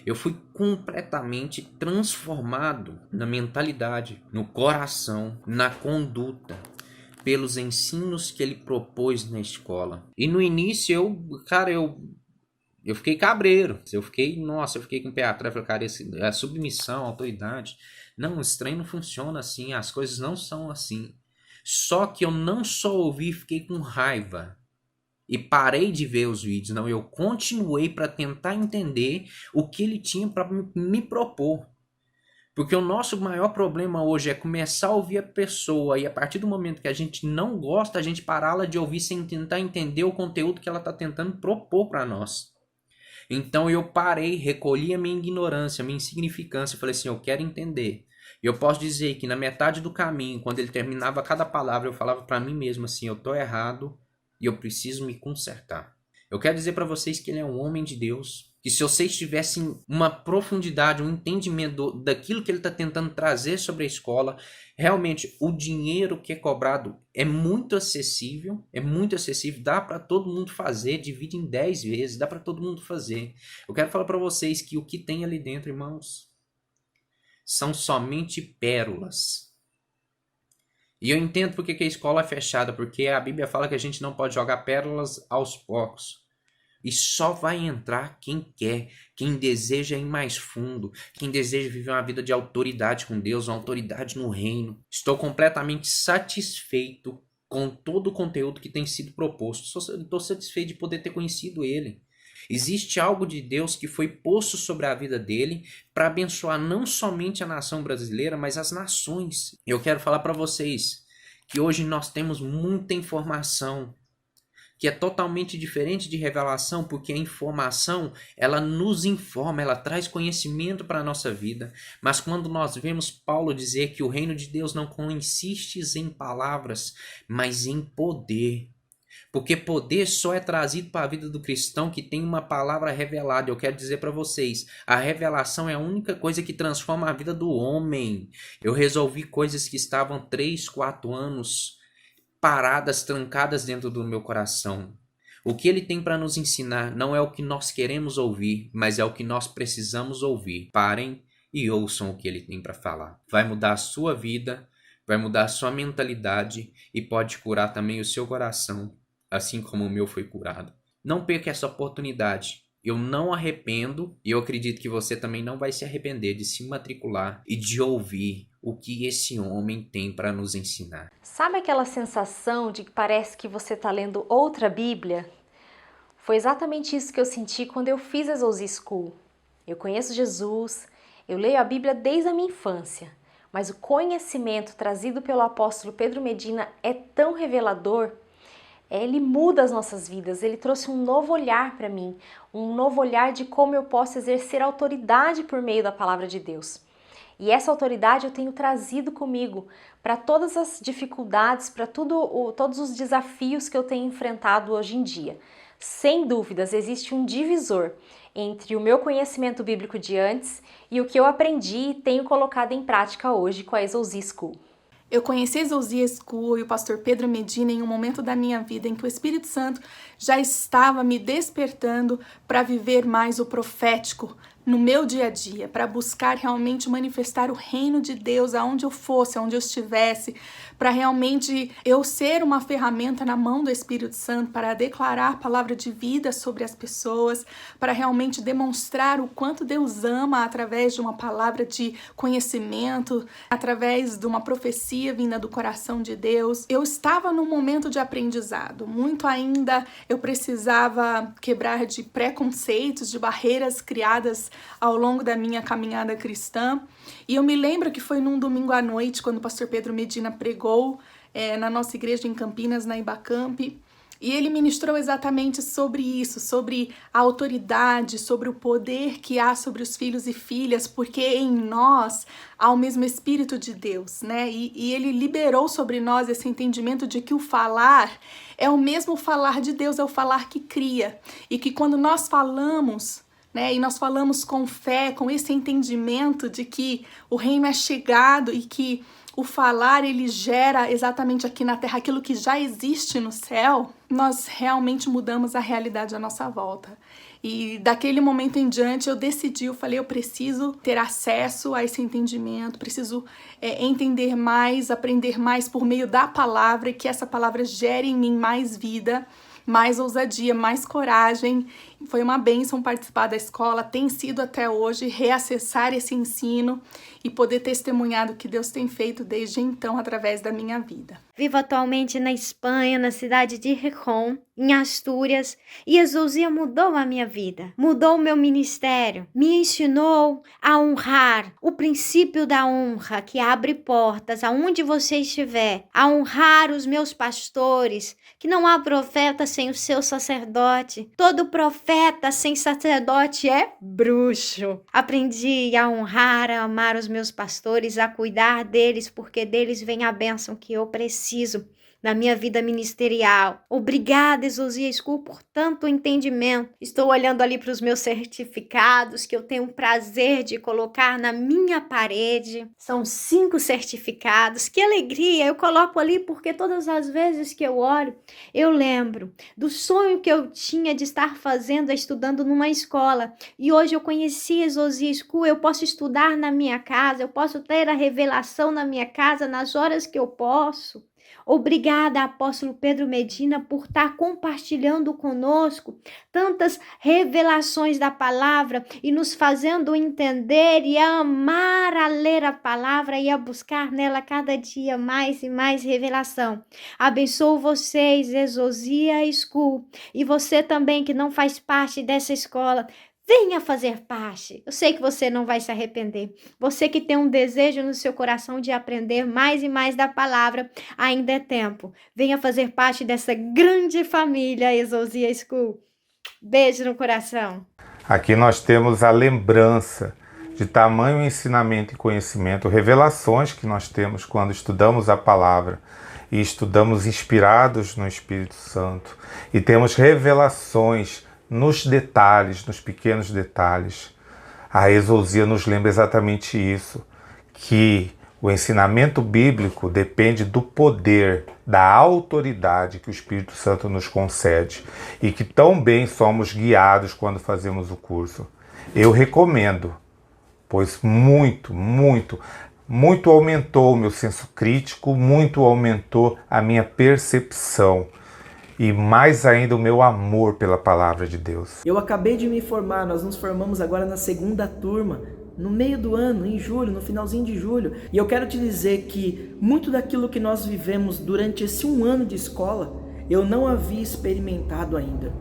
Eu fui completamente transformado na mentalidade, no coração, na conduta, pelos ensinos que ele propôs na escola. E no início eu fiquei cabreiro. Eu fiquei com o pé atrás. Falei, cara, é submissão, autoridade. Não, esse trem não funciona assim. As coisas não são assim. Só que eu não só ouvi e fiquei com raiva. E parei de ver os vídeos. Não, eu continuei para tentar entender o que ele tinha para me propor. Porque o nosso maior problema hoje é começar a ouvir a pessoa e a partir do momento que a gente não gosta, a gente pará-la de ouvir sem tentar entender o conteúdo que ela está tentando propor para nós. Então eu parei, recolhi a minha ignorância, a minha insignificância, falei assim, eu quero entender. E eu posso dizer que na metade do caminho, quando ele terminava cada palavra, eu falava para mim mesmo assim, eu tô errado e eu preciso me consertar. Eu quero dizer para vocês que ele é um homem de Deus, que se vocês tivessem uma profundidade, um entendimento daquilo que ele está tentando trazer sobre a escola, realmente o dinheiro que é cobrado é muito acessível, dá para todo mundo fazer, divide em 10 vezes, dá para todo mundo fazer. Eu quero falar para vocês que o que tem ali dentro, irmãos, são somente pérolas. E eu entendo porque que a escola é fechada, porque a Bíblia fala que a gente não pode jogar pérolas aos porcos. E só vai entrar quem quer, quem deseja ir mais fundo, quem deseja viver uma vida de autoridade com Deus, uma autoridade no reino. Estou completamente satisfeito com todo o conteúdo que tem sido proposto. Estou satisfeito de poder ter conhecido ele. Existe algo de Deus que foi posto sobre a vida dele para abençoar não somente a nação brasileira, mas as nações. Eu quero falar para vocês que hoje nós temos muita informação que é totalmente diferente de revelação, porque a informação, ela nos informa, ela traz conhecimento para a nossa vida. Mas quando nós vemos Paulo dizer que o reino de Deus não consiste em palavras, mas em poder. Porque poder só é trazido para a vida do cristão que tem uma palavra revelada. Eu quero dizer para vocês, a revelação é a única coisa que transforma a vida do homem. Eu resolvi coisas que estavam 3, 4 anos paradas, trancadas dentro do meu coração. O que ele tem para nos ensinar não é o que nós queremos ouvir, mas é o que nós precisamos ouvir. Parem e ouçam o que ele tem para falar. Vai mudar a sua vida, vai mudar a sua mentalidade e pode curar também o seu coração, assim como o meu foi curado. Não perca essa oportunidade. Eu não arrependo e eu acredito que você também não vai se arrepender de se matricular e de ouvir o que esse homem tem para nos ensinar. Sabe aquela sensação de que parece que você está lendo outra Bíblia? Foi exatamente isso que eu senti quando eu fiz a Exousia School. Eu conheço Jesus, eu leio a Bíblia desde a minha infância, mas o conhecimento trazido pelo apóstolo Pedro Medina é tão revelador. Ele muda as nossas vidas, ele trouxe um novo olhar para mim, um novo olhar de como eu posso exercer autoridade por meio da palavra de Deus. E essa autoridade eu tenho trazido comigo para todas as dificuldades, para todos os desafios que eu tenho enfrentado hoje em dia. Sem dúvidas, existe um divisor entre o meu conhecimento bíblico de antes e o que eu aprendi e tenho colocado em prática hoje com a Exousia School. Eu conheci a Exousia School e o pastor Pedro Medina em um momento da minha vida em que o Espírito Santo já estava me despertando para viver mais o profético no meu dia a dia, para buscar realmente manifestar o reino de Deus aonde eu fosse, aonde eu estivesse, para realmente eu ser uma ferramenta na mão do Espírito Santo para declarar a palavra de vida sobre as pessoas, para realmente demonstrar o quanto Deus ama através de uma palavra de conhecimento, através de uma profecia vinda do coração de Deus. Eu estava num momento de aprendizado, muito ainda eu precisava quebrar de preconceitos, de barreiras criadas ao longo da minha caminhada cristã. E eu me lembro que foi num domingo à noite, quando o pastor Pedro Medina pregou na nossa igreja em Campinas, na Ibacamp, e ele ministrou exatamente sobre isso, sobre a autoridade, sobre o poder que há sobre os filhos e filhas, porque em nós há o mesmo Espírito de Deus, né? E ele liberou sobre nós esse entendimento de que o falar é o mesmo falar de Deus, é o falar que cria, e que quando nós falamos, e nós falamos com fé, com esse entendimento de que o reino é chegado e que o falar ele gera exatamente aqui na terra aquilo que já existe no céu, nós realmente mudamos a realidade à nossa volta. E daquele momento em diante eu falei, eu preciso ter acesso a esse entendimento, preciso entender mais, aprender mais por meio da palavra e que essa palavra gere em mim mais vida, mais ousadia, mais coragem. Foi uma bênção participar da escola, tem sido até hoje reacessar esse ensino e poder testemunhar do que Deus tem feito desde então através da minha vida. Vivo atualmente na Espanha, na cidade de Gijón, em Astúrias, e Exousia mudou a minha vida, mudou o meu ministério, me ensinou a honrar o princípio da honra que abre portas aonde você estiver, a honrar os meus pastores, que não há profeta sem o seu sacerdote, todo profeta sem sacerdote é bruxo. Aprendi a honrar, a amar os meus pastores, a cuidar deles, porque deles vem a bênção que eu preciso na minha vida ministerial. Obrigada, Exousia School, por tanto entendimento. Estou olhando ali para os meus certificados, que eu tenho o prazer de colocar na minha parede. São 5 certificados. Que alegria! Eu coloco ali porque todas as vezes que eu olho, eu lembro do sonho que eu tinha de estar fazendo, estudando numa escola. E hoje eu conheci a Exousia School, eu posso estudar na minha casa, eu posso ter a revelação na minha casa, nas horas que eu posso. Obrigada, apóstolo Pedro Medina, por estar compartilhando conosco tantas revelações da palavra e nos fazendo entender e amar a ler a palavra e a buscar nela cada dia mais e mais revelação. Abençoo vocês, Exousia School, e você também que não faz parte dessa escola. Venha fazer parte. Eu sei que você não vai se arrepender. Você que tem um desejo no seu coração de aprender mais e mais da palavra, ainda é tempo. Venha fazer parte dessa grande família Exousia School. Beijo no coração. Aqui nós temos a lembrança de tamanho ensinamento e conhecimento, revelações que nós temos quando estudamos a palavra e estudamos inspirados no Espírito Santo. E temos revelações nos detalhes, nos pequenos detalhes. A Exousia nos lembra exatamente isso, que o ensinamento bíblico depende do poder, da autoridade que o Espírito Santo nos concede e que tão bem somos guiados quando fazemos o curso. Eu recomendo, pois muito aumentou o meu senso crítico, muito aumentou a minha percepção e mais ainda o meu amor pela palavra de Deus. Eu acabei de me formar, nós nos formamos agora na 2ª turma, no meio do ano, em julho, no finalzinho de julho. E eu quero te dizer que muito daquilo que nós vivemos durante esse 1 ano de escola, eu não havia experimentado ainda.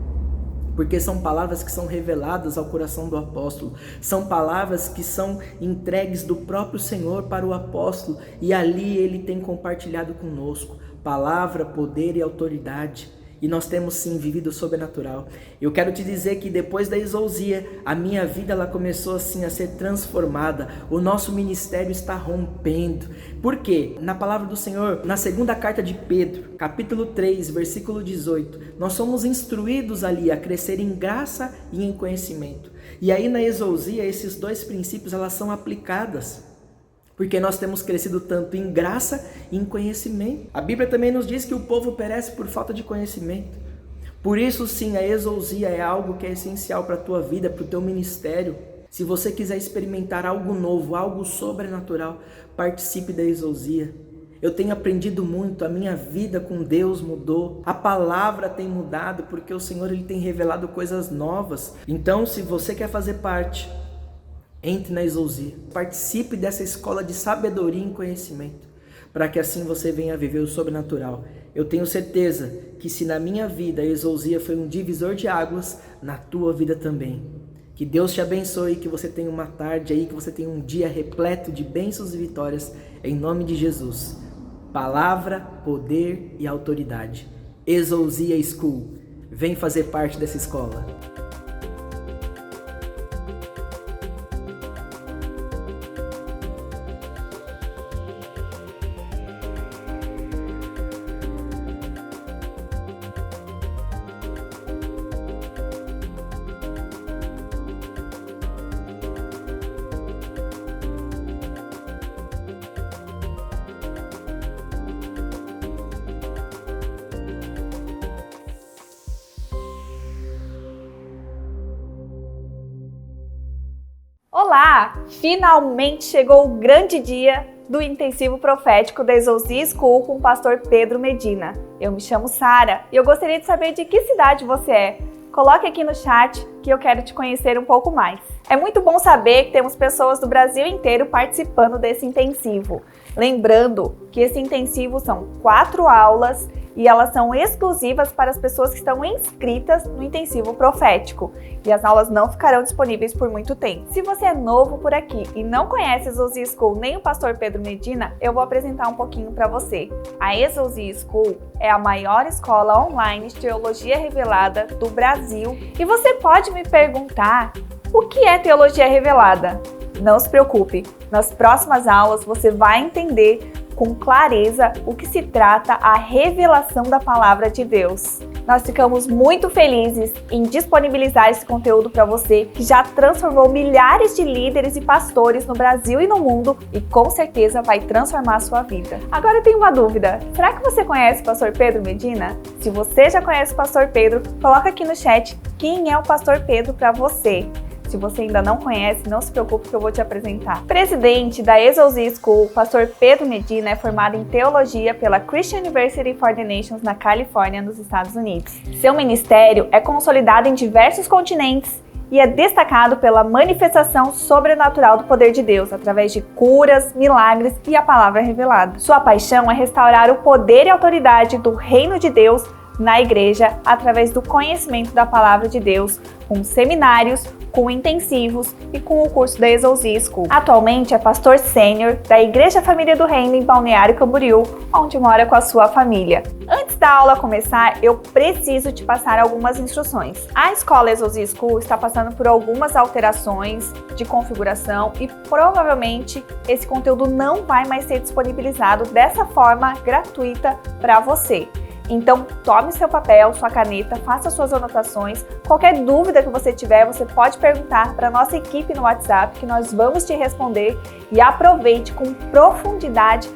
Porque são palavras que são reveladas ao coração do apóstolo, são palavras que são entregues do próprio Senhor para o apóstolo, e ali ele tem compartilhado conosco palavra, poder e autoridade. E nós temos sim vivido o sobrenatural. Eu quero te dizer que depois da Exousia, a minha vida ela começou assim a ser transformada. O nosso ministério está rompendo. Por quê? Na palavra do Senhor, na 2ª carta de Pedro, capítulo 3, versículo 18, nós somos instruídos ali a crescer em graça e em conhecimento. E aí na Exousia, esses 2 princípios elas são aplicadas. Porque nós temos crescido tanto em graça e em conhecimento. A Bíblia também nos diz que o povo perece por falta de conhecimento. Por isso sim, a Exousia é algo que é essencial para a tua vida, para o teu ministério. Se você quiser experimentar algo novo, algo sobrenatural, participe da Exousia. Eu tenho aprendido muito, a minha vida com Deus mudou, a palavra tem mudado, porque o Senhor ele tem revelado coisas novas. Então, se você quer fazer parte, entre na Exousia, participe dessa escola de sabedoria e conhecimento, para que assim você venha viver o sobrenatural. Eu tenho certeza que se na minha vida a Exousia foi um divisor de águas, na tua vida também. Que Deus te abençoe, que você tenha uma tarde aí, que você tenha um dia repleto de bênçãos e vitórias, em nome de Jesus. Palavra, poder e autoridade. Exousia School, vem fazer parte dessa escola. Olá! Finalmente chegou o grande dia do intensivo profético da Exousia School com o pastor Pedro Medina. Eu me chamo Sara e eu gostaria de saber de que cidade você é. Coloque aqui no chat que eu quero te conhecer um pouco mais. É muito bom saber que temos pessoas do Brasil inteiro participando desse intensivo. Lembrando que esse intensivo são 4 aulas e elas são exclusivas para as pessoas que estão inscritas no intensivo profético. E as aulas não ficarão disponíveis por muito tempo. Se você é novo por aqui e não conhece a Exousia School nem o pastor Pedro Medina, eu vou apresentar um pouquinho para você. A Exousia School é a maior escola online de teologia revelada do Brasil. E você pode me perguntar, o que é teologia revelada? Não se preocupe, nas próximas aulas você vai entender com clareza o que se trata a revelação da palavra de Deus. Nós ficamos muito felizes em disponibilizar esse conteúdo para você, que já transformou milhares de líderes e pastores no Brasil e no mundo e com certeza vai transformar a sua vida. Agora eu tenho uma dúvida, será que você conhece o pastor Pedro Medina? Se você já conhece o pastor Pedro, coloca aqui no chat quem é o pastor Pedro para você. Se você ainda não conhece, não se preocupe que eu vou te apresentar. Presidente da Exousia School, pastor Pedro Medina é formado em teologia pela Christian University for the Nations na Califórnia, nos Estados Unidos. Seu ministério é consolidado em diversos continentes e é destacado pela manifestação sobrenatural do poder de Deus, através de curas, milagres e a palavra revelada. Sua paixão é restaurar o poder e autoridade do reino de Deus na igreja através do conhecimento da palavra de Deus, com seminários, com intensivos e com o curso da Exousia School. Atualmente é pastor sênior da Igreja Família do Reino em Balneário Camboriú, onde mora com a sua família. Antes da aula começar, eu preciso te passar algumas instruções. A escola Exousia School está passando por algumas alterações de configuração e provavelmente esse conteúdo não vai mais ser disponibilizado dessa forma gratuita para você. Então, tome seu papel, sua caneta, faça suas anotações. Qualquer dúvida que você tiver, você pode perguntar para a nossa equipe no WhatsApp, que nós vamos te responder. E aproveite com profundidade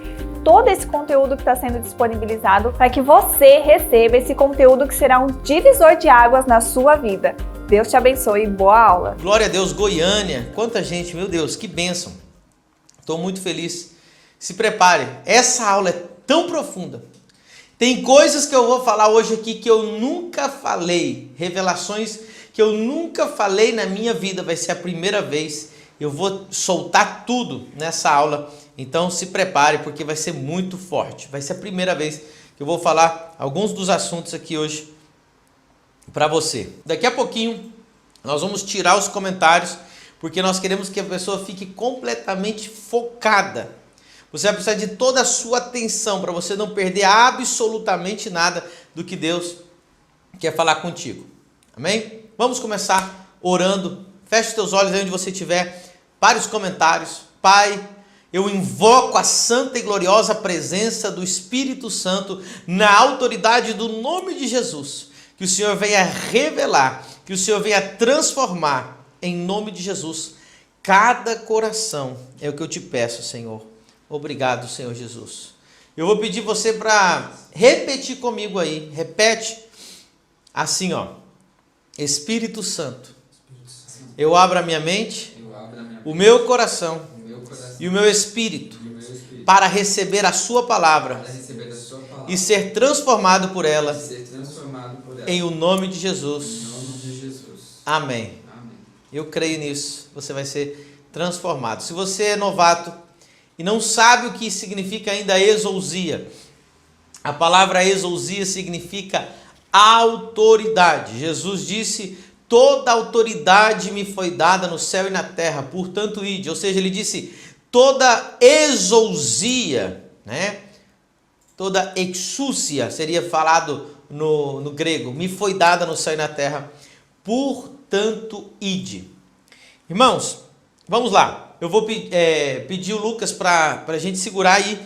todo esse conteúdo que está sendo disponibilizado para que você receba esse conteúdo que será um divisor de águas na sua vida. Deus te abençoe e boa aula! Glória a Deus, Goiânia! Quanta gente, meu Deus, que bênção! Estou muito feliz. Se prepare, essa aula é tão profunda. Tem coisas que eu vou falar hoje aqui que eu nunca falei, revelações que eu nunca falei na minha vida, vai ser a primeira vez. Eu vou soltar tudo nessa aula, então se prepare porque vai ser muito forte. Vai ser a primeira vez que eu vou falar alguns dos assuntos aqui hoje para você. Daqui a pouquinho nós vamos tirar os comentários, porque nós queremos que a pessoa fique completamente focada. Você vai precisar de toda a sua atenção para você não perder absolutamente nada do que Deus quer falar contigo. Amém? Vamos começar orando. Feche os teus olhos aí onde você estiver. Pare os comentários. Pai, eu invoco a santa e gloriosa presença do Espírito Santo na autoridade do nome de Jesus. Que o Senhor venha revelar, que o Senhor venha transformar em nome de Jesus cada coração. É o que eu te peço, Senhor. Obrigado, Senhor Jesus. Eu vou pedir você para repetir comigo aí. Repete assim, ó. Espírito Santo, eu abro a minha mente, o meu coração e o meu espírito para receber a sua palavra e ser transformado por ela em o nome de Jesus. Amém. Eu creio nisso. Você vai ser transformado. Se você é novato e não sabe o que significa ainda exousia, a palavra exousia significa autoridade. Jesus disse: toda autoridade me foi dada no céu e na terra, portanto ide. Ou seja, ele disse, toda exousia, né? Toda exúcia seria falado no grego, me foi dada no céu e na terra, portanto ide. Irmãos, vamos lá. Eu vou pedir o Lucas para a gente segurar aí.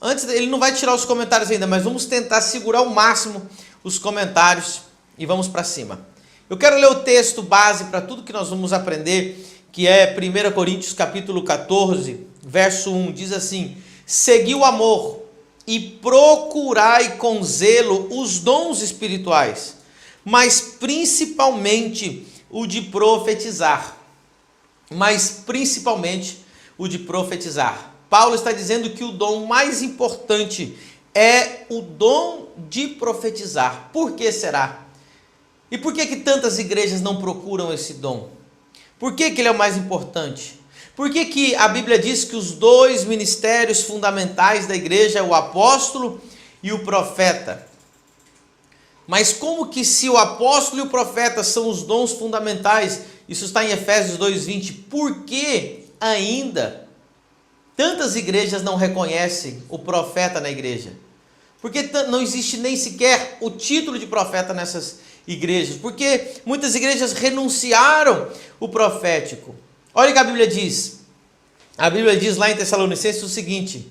Antes, ele não vai tirar os comentários ainda, mas vamos tentar segurar ao máximo os comentários e vamos para cima. Eu quero ler o texto base para tudo que nós vamos aprender, que é 1 Coríntios capítulo 14, verso 1. Diz assim: segui o amor e procurai com zelo os dons espirituais, mas principalmente o de profetizar. mas principalmente o de profetizar. Paulo está dizendo que o dom mais importante é o dom de profetizar. Por que será? E por que tantas igrejas não procuram esse dom? Por que ele é o mais importante? Por que a Bíblia diz que os dois ministérios fundamentais da igreja é o apóstolo e o profeta? Mas como que se o apóstolo e o profeta são os dons fundamentais, isso está em Efésios 2:20, por que ainda tantas igrejas não reconhecem o profeta na igreja? Porque não existe nem sequer o título de profeta nessas igrejas? Porque muitas igrejas renunciaram o profético. Olha o que a Bíblia diz. A Bíblia diz lá em Tessalonicenses o seguinte: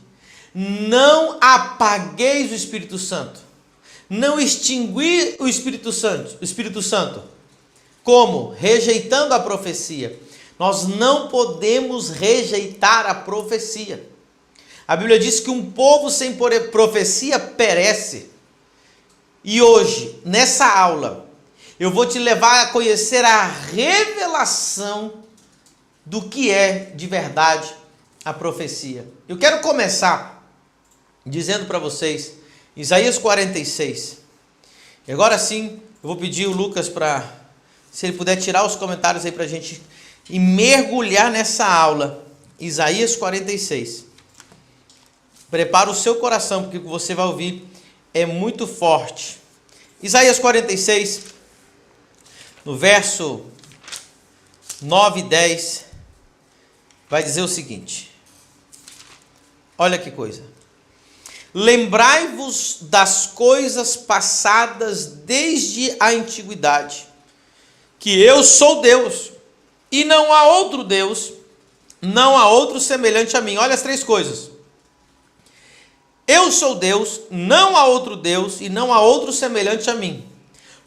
não apagueis o Espírito Santo, não extingui o Espírito Santo. Como? Rejeitando a profecia. Nós não podemos rejeitar a profecia. A Bíblia diz que um povo sem profecia perece. E hoje, nessa aula, eu vou te levar a conhecer a revelação do que é de verdade a profecia. Eu quero começar dizendo para vocês, Isaías 46. E agora sim, eu vou pedir o Lucas para, se ele puder tirar os comentários aí para a gente e mergulhar nessa aula. Isaías 46. Prepara o seu coração, porque o que você vai ouvir é muito forte. Isaías 46, no verso 9 e 10, vai dizer o seguinte. Olha que coisa. Lembrai-vos das coisas passadas desde a antiguidade, que eu sou Deus, e não há outro Deus, não há outro semelhante a mim. Olha as três coisas. Eu sou Deus, não há outro Deus e não há outro semelhante a mim.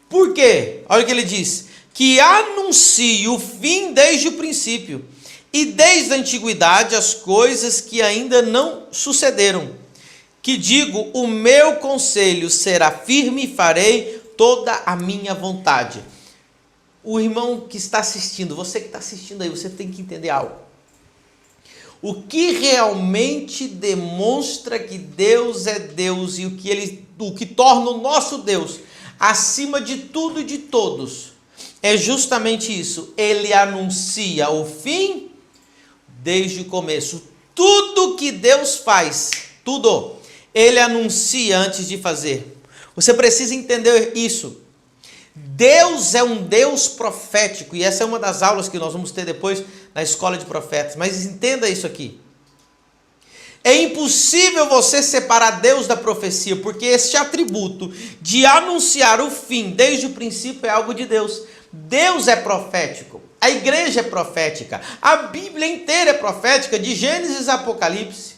Por quê? Olha o que ele diz. Que anuncio o fim desde o princípio e desde a antiguidade as coisas que ainda não sucederam. Que digo, o meu conselho será firme e farei toda a minha vontade. O irmão que está assistindo, você que está assistindo aí, você tem que entender algo. O que realmente demonstra que Deus é Deus e o que torna o nosso Deus acima de tudo e de todos é justamente isso. Ele anuncia o fim desde o começo. Tudo que Deus faz, tudo, ele anuncia antes de fazer. Você precisa entender isso. Deus é um Deus profético, e essa é uma das aulas que nós vamos ter depois na escola de profetas, mas entenda isso aqui. É impossível você separar Deus da profecia, porque este atributo de anunciar o fim desde o princípio é algo de Deus. Deus é profético, a igreja é profética, a Bíblia inteira é profética, de Gênesis a Apocalipse.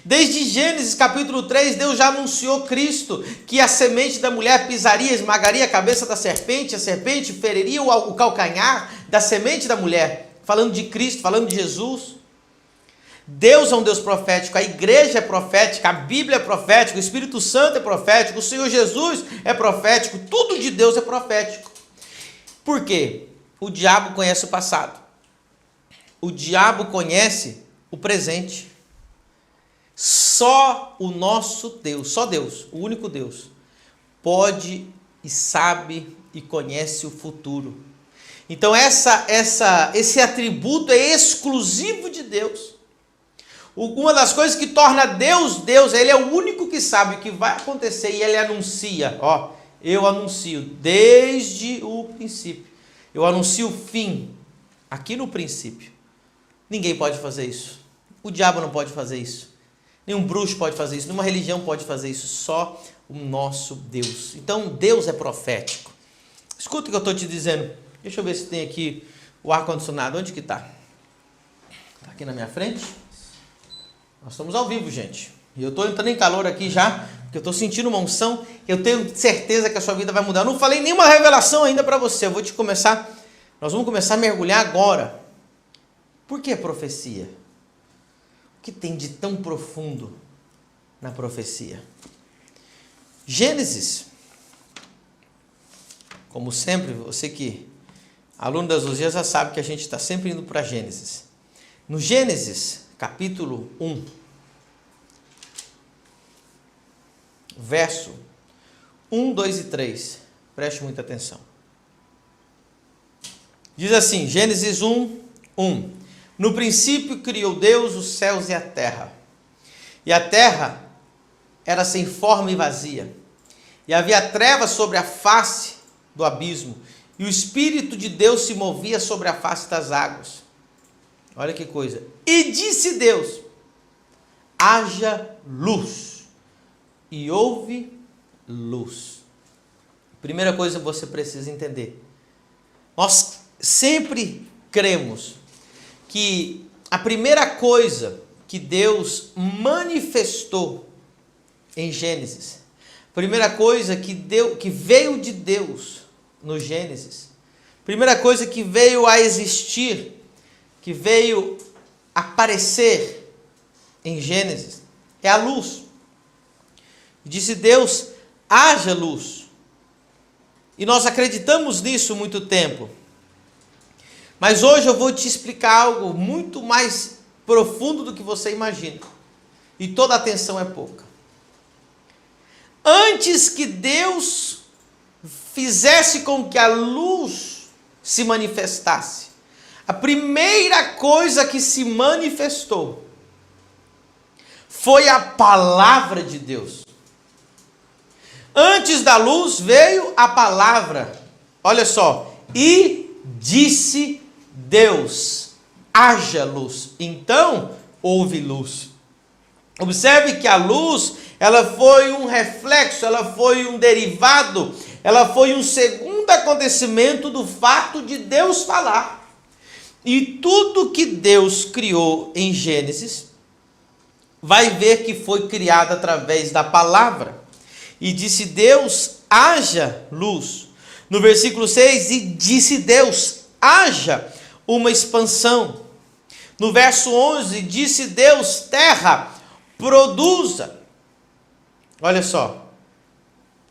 Desde Gênesis capítulo 3, Deus já anunciou Cristo, que a semente da mulher pisaria, esmagaria a cabeça da serpente, a serpente feriria o calcanhar da semente da mulher, falando de Cristo, falando de Jesus. Deus é um Deus profético, a igreja é profética, a Bíblia é profética, o Espírito Santo é profético, o Senhor Jesus é profético, tudo de Deus é profético. Por quê? O diabo conhece o passado, o diabo conhece o presente. Só o nosso Deus, só Deus, o único Deus, pode e sabe e conhece o futuro. Então esse atributo é exclusivo de Deus. Uma das coisas que torna Deus, Deus, ele é o único que sabe o que vai acontecer e ele anuncia. Ó, eu anuncio desde o princípio. Eu anuncio o fim aqui no princípio. Ninguém pode fazer isso. O diabo não pode fazer isso. Nenhum bruxo pode fazer isso, nenhuma religião pode fazer isso, só o nosso Deus. Então Deus é profético. Escuta o que eu estou te dizendo. Deixa eu ver se tem aqui o ar-condicionado. Onde que está? Está aqui na minha frente. Nós estamos ao vivo, gente. E eu estou entrando em calor aqui já, porque eu estou sentindo uma unção. Eu tenho certeza que a sua vida vai mudar. Eu não falei nenhuma revelação ainda para você. Nós vamos começar a mergulhar agora. Por que profecia? O que tem de tão profundo na profecia? Gênesis, como sempre, você que Aluno das Osias já sabe que a gente está sempre indo para Gênesis. No Gênesis, capítulo 1, verso 1, 2 e 3. Preste muita atenção. Diz assim, Gênesis 1, 1. No princípio criou Deus os céus e a terra. E a terra era sem forma e vazia. E havia trevas sobre a face do abismo. E o Espírito de Deus se movia sobre a face das águas. Olha que coisa. E disse Deus, haja luz. E houve luz. Primeira coisa que você precisa entender. Nós sempre cremos que a primeira coisa que Deus manifestou em Gênesis, a primeira coisa que veio de Deus no Gênesis, a primeira coisa que veio a existir, que veio aparecer em Gênesis, é a luz. Disse Deus, haja luz. E nós acreditamos nisso há muito tempo. Mas hoje eu vou te explicar algo muito mais profundo do que você imagina. E toda atenção é pouca. Antes que Deus fizesse com que a luz se manifestasse, a primeira coisa que se manifestou foi a palavra de Deus. Antes da luz veio a palavra. Olha só. E disse Deus, haja luz. Então, houve luz. Observe que a luz, ela foi um reflexo, ela foi um derivado, ela foi um segundo acontecimento do fato de Deus falar. E tudo que Deus criou em Gênesis, vai ver que foi criado através da palavra. E disse Deus, haja luz. No versículo 6, e disse Deus, haja uma expansão. No verso 11, disse Deus, terra, produza. Olha só.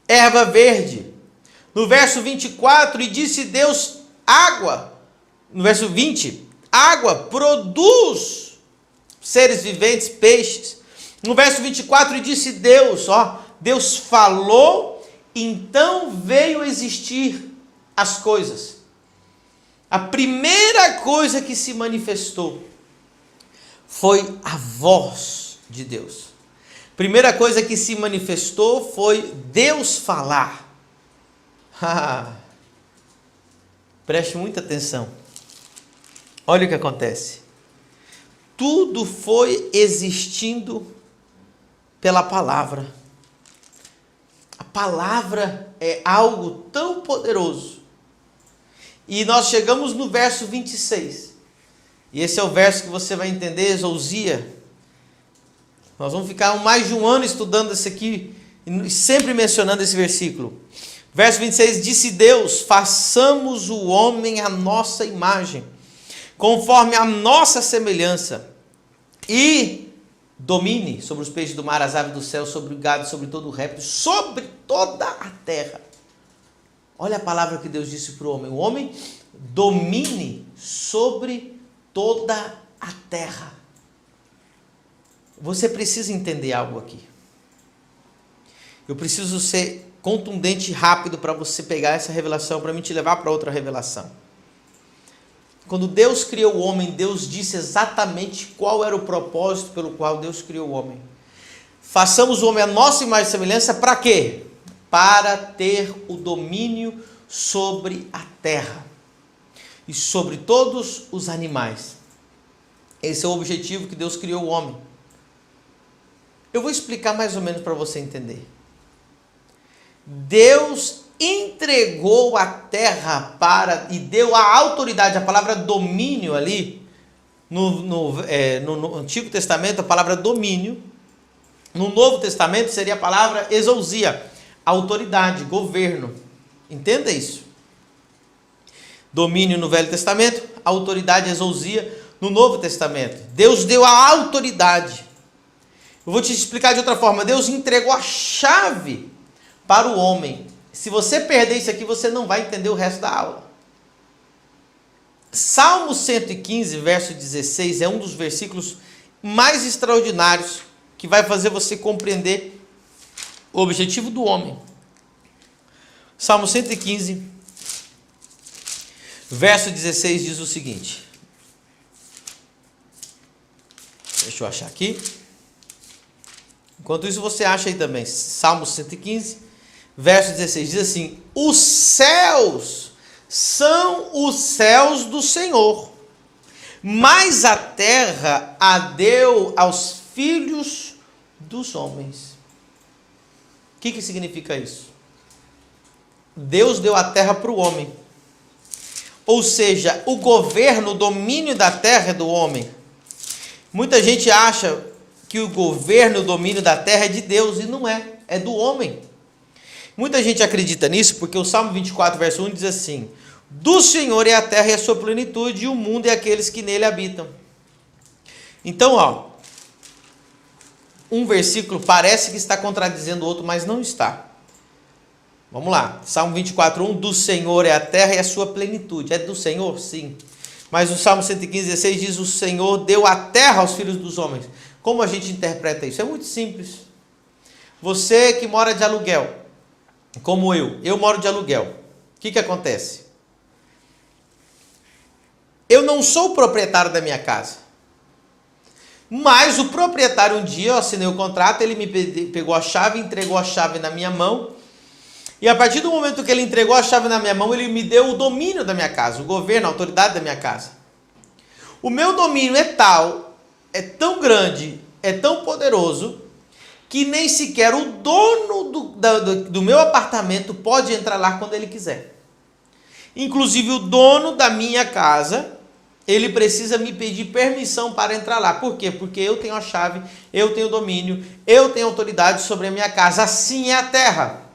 Erva verde. No verso 24, e disse Deus, água. No verso 20, água, produz seres viventes, peixes. No verso 24, e disse Deus, Deus falou, então veio existir as coisas. A primeira coisa que se manifestou foi a voz de Deus. A primeira coisa que se manifestou foi Deus falar. Preste muita atenção. Olha o que acontece. Tudo foi existindo pela palavra. A palavra é algo tão poderoso. E nós chegamos no verso 26. E esse é o verso que você vai entender, Osias. Nós vamos ficar mais de um ano estudando esse aqui, e sempre mencionando esse versículo. Verso 26, disse Deus, façamos o homem à nossa imagem, conforme a nossa semelhança, e domine sobre os peixes do mar, as aves do céu, sobre o gado, sobre todo o réptil, sobre toda a terra. Olha a palavra que Deus disse para o homem. O homem domine sobre toda a terra. Você precisa entender algo aqui. Eu preciso ser contundente e rápido para você pegar essa revelação, para mim te levar para outra revelação. Quando Deus criou o homem, Deus disse exatamente qual era o propósito pelo qual Deus criou o homem. Façamos o homem a nossa imagem e semelhança para quê? Para ter o domínio sobre a terra e sobre todos os animais. Esse é o objetivo que Deus criou o homem. Eu vou explicar mais ou menos para você entender. Deus entregou a terra e deu a autoridade, a palavra domínio ali, no Antigo Testamento, a palavra domínio, no Novo Testamento seria a palavra exousia, autoridade, governo. Entenda isso. Domínio no Velho Testamento, autoridade, exousia no Novo Testamento. Deus deu a autoridade. Eu vou te explicar de outra forma. Deus entregou a chave para o homem. Se você perder isso aqui, você não vai entender o resto da aula. Salmo 115, verso 16, é um dos versículos mais extraordinários que vai fazer você compreender o objetivo do homem. Salmo 115, verso 16 diz o seguinte. Deixa eu achar aqui. Enquanto isso, você acha aí também. Salmo 115, verso 16 diz assim: os céus são os céus do Senhor, mas a terra a deu aos filhos dos homens. O que significa isso? Deus deu a terra para o homem. Ou seja, o governo, o domínio da terra é do homem. Muita gente acha que o governo, o domínio da terra é de Deus, e não é, é do homem. Muita gente acredita nisso porque o Salmo 24, verso 1 diz assim: do Senhor é a terra e a sua plenitude, e o mundo e aqueles que nele habitam. Então, ó, um versículo parece que está contradizendo o outro, mas não está. Vamos lá, Salmo 24, 1, do Senhor é a terra e a sua plenitude. É do Senhor? Sim. Mas o Salmo 115, 16 diz: o Senhor deu a terra aos filhos dos homens. Como a gente interpreta isso? É muito simples. Você que mora de aluguel, como eu moro de aluguel. O que acontece? Eu não sou o proprietário da minha casa. Mas o proprietário, um dia eu assinei o contrato, ele me pegou a chave, entregou a chave na minha mão. E a partir do momento que ele entregou a chave na minha mão, ele me deu o domínio da minha casa, o governo, a autoridade da minha casa. O meu domínio é tal, é tão grande, é tão poderoso, que nem sequer o dono do meu apartamento pode entrar lá quando ele quiser. Inclusive o dono da minha casa, ele precisa me pedir permissão para entrar lá. Por quê? Porque eu tenho a chave, eu tenho o domínio, eu tenho autoridade sobre a minha casa. Assim é a terra.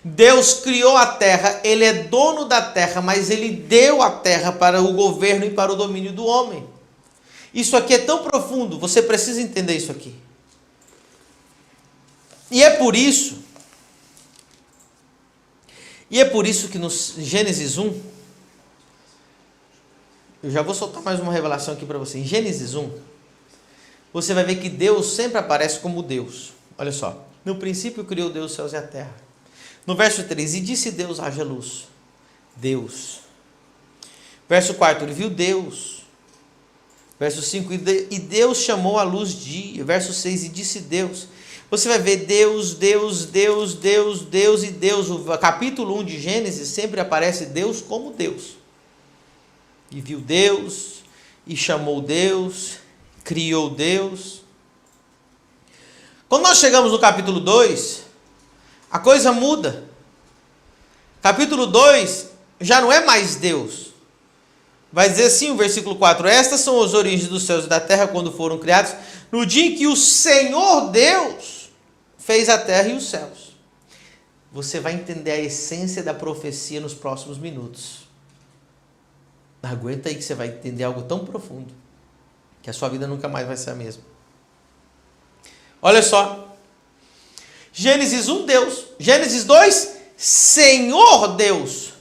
Deus criou a terra, ele é dono da terra, mas ele deu a terra para o governo e para o domínio do homem. Isso aqui é tão profundo, você precisa entender isso aqui. E é por isso que no Gênesis 1, eu já vou soltar mais uma revelação aqui para você. Em Gênesis 1, você vai ver que Deus sempre aparece como Deus. Olha só, no princípio criou Deus os céus e a terra. No verso 3, e disse Deus, haja luz. Deus. Verso 4, ele viu Deus. Verso 5, e Deus chamou a luz dia. Verso 6, e disse Deus. Você vai ver Deus, Deus, Deus, Deus, Deus e Deus. O capítulo 1 de Gênesis sempre aparece Deus como Deus. E viu Deus, e chamou Deus, criou Deus. Quando nós chegamos no capítulo 2, a coisa muda. Capítulo 2 já não é mais Deus. Vai dizer assim o versículo 4: estas são as origens dos céus e da terra quando foram criados, no dia em que o Senhor Deus fez a terra e os céus. Você vai entender a essência da profecia nos próximos minutos. Aguenta aí que você vai entender algo tão profundo que a sua vida nunca mais vai ser a mesma. Olha só. Gênesis 1, Deus. Gênesis 2, Senhor Deus.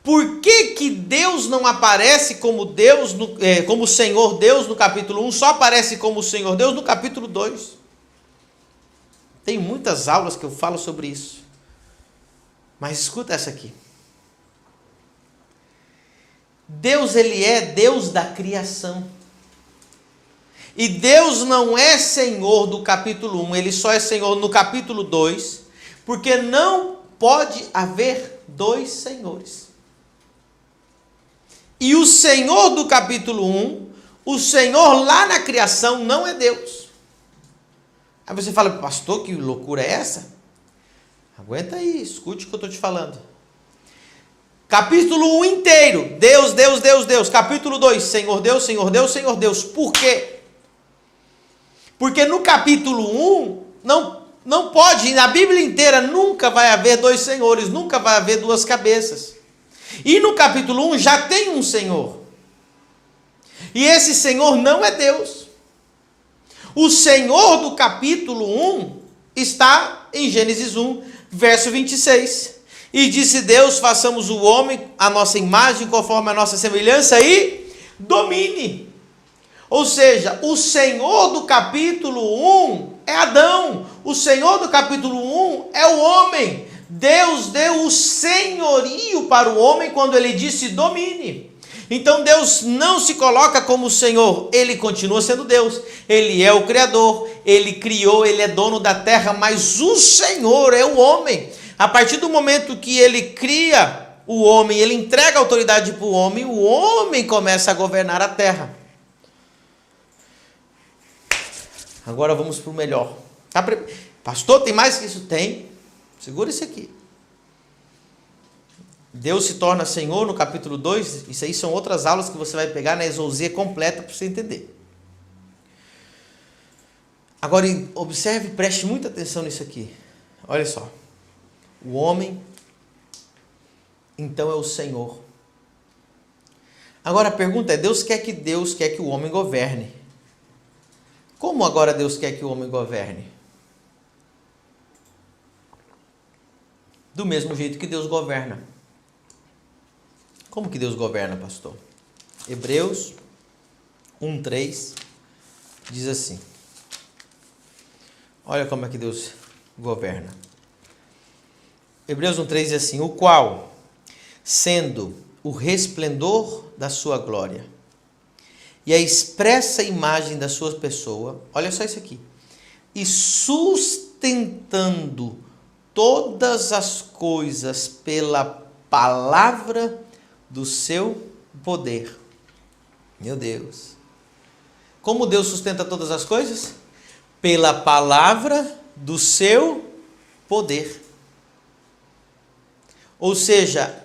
Por que Deus não aparece como Deus, como Senhor Deus no capítulo 1, só aparece como Senhor Deus no capítulo 2? Tem muitas aulas que eu falo sobre isso. Mas escuta essa aqui. Deus, ele é Deus da criação. E Deus não é Senhor do capítulo 1, ele só é Senhor no capítulo 2, porque não pode haver dois senhores. E o Senhor do capítulo 1, o Senhor lá na criação não é Deus. Aí você fala, pastor, que loucura é essa? Aguenta aí, escute o que eu estou te falando. Capítulo 1 inteiro, Deus, Deus, Deus, Deus. Capítulo 2, Senhor Deus, Senhor Deus, Senhor Deus. Por quê? Porque no capítulo 1, não pode, na Bíblia inteira, nunca vai haver dois senhores, nunca vai haver duas cabeças. E no capítulo 1 já tem um Senhor. E esse Senhor não é Deus. O Senhor do capítulo 1 está em Gênesis 1, verso 26. E disse Deus, façamos o homem à nossa imagem, conforme a nossa semelhança, e domine. Ou seja, o Senhor do capítulo 1 é Adão. O Senhor do capítulo 1 é o homem. Deus deu o senhorio para o homem quando ele disse domine. Então Deus não se coloca como Senhor, ele continua sendo Deus. Ele é o Criador, ele criou, ele é dono da terra, mas o Senhor é o homem. A partir do momento que ele cria o homem, ele entrega a autoridade para o homem começa a governar a terra. Agora vamos para o melhor. Pastor, tem mais que isso? Tem. Segura isso aqui. Deus se torna Senhor no capítulo 2. Isso aí são outras aulas que você vai pegar na exousia completa para você entender. Agora observe e preste muita atenção nisso aqui. Olha só. O homem, então, é o Senhor. Agora a pergunta é, Deus quer que o homem governe. Como agora Deus quer que o homem governe? Do mesmo jeito que Deus governa. Como que Deus governa, pastor? Hebreus 1:3 diz assim. Olha como é que Deus governa. Hebreus 1:3 diz assim, o qual, sendo o resplendor da sua glória e a expressa imagem da sua pessoa, olha só isso aqui, e sustentando todas as coisas pela palavra do seu poder. Meu Deus. Como Deus sustenta todas as coisas? Pela palavra do seu poder. Ou seja,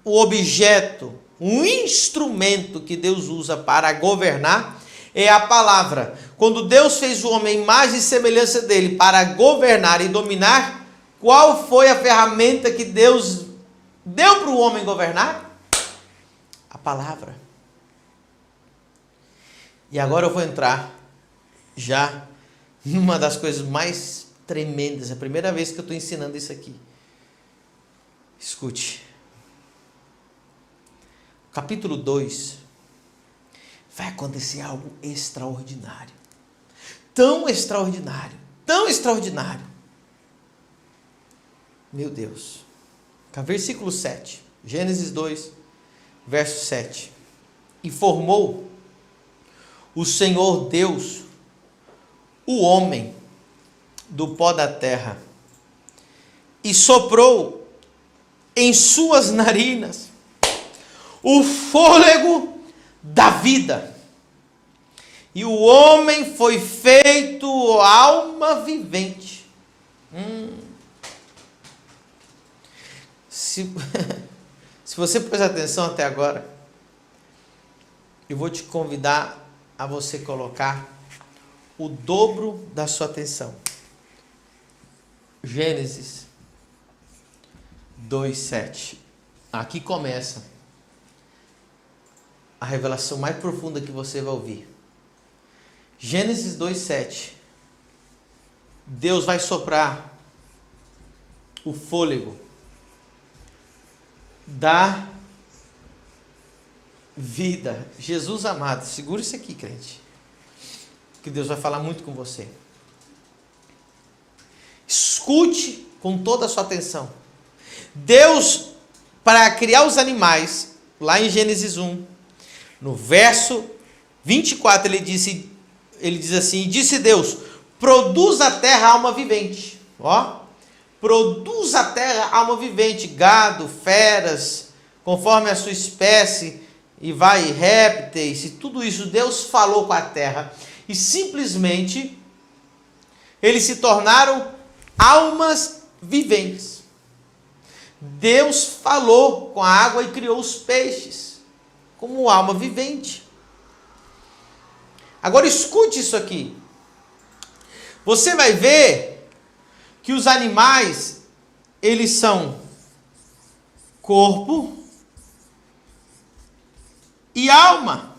o objeto, o instrumento que Deus usa para governar é a palavra. Quando Deus fez o homem imagem e semelhança dele para governar e dominar, qual foi a ferramenta que Deus deu para o homem governar? A palavra. E agora eu vou entrar já numa das coisas mais tremendas. É a primeira vez que eu estou ensinando isso aqui. Escute. Capítulo 2. Vai acontecer algo extraordinário. Tão extraordinário. Tão extraordinário. Meu Deus. Versículo 7. Gênesis 2, verso 7. E formou o Senhor Deus o homem do pó da terra e soprou em suas narinas o fôlego da vida. E o homem foi feito alma vivente. Se você prestar atenção até agora, eu vou te convidar a você colocar o dobro da sua atenção. Gênesis 2:7. Aqui começa a revelação mais profunda que você vai ouvir. Gênesis 2:7. Deus vai soprar o fôlego da vida. Jesus amado, segura isso aqui, crente, que Deus vai falar muito com você. Escute com toda a sua atenção. Deus, para criar os animais, lá em Gênesis 1, no verso 24, ele diz assim, disse Deus, produz a terra alma vivente. Ó, produz a terra alma vivente, gado, feras, conforme a sua espécie, e vai répteis, e tudo isso Deus falou com a terra, e simplesmente eles se tornaram almas viventes. Deus falou com a água e criou os peixes como alma vivente. Agora escute isso aqui. Você vai ver que os animais, eles são corpo e alma.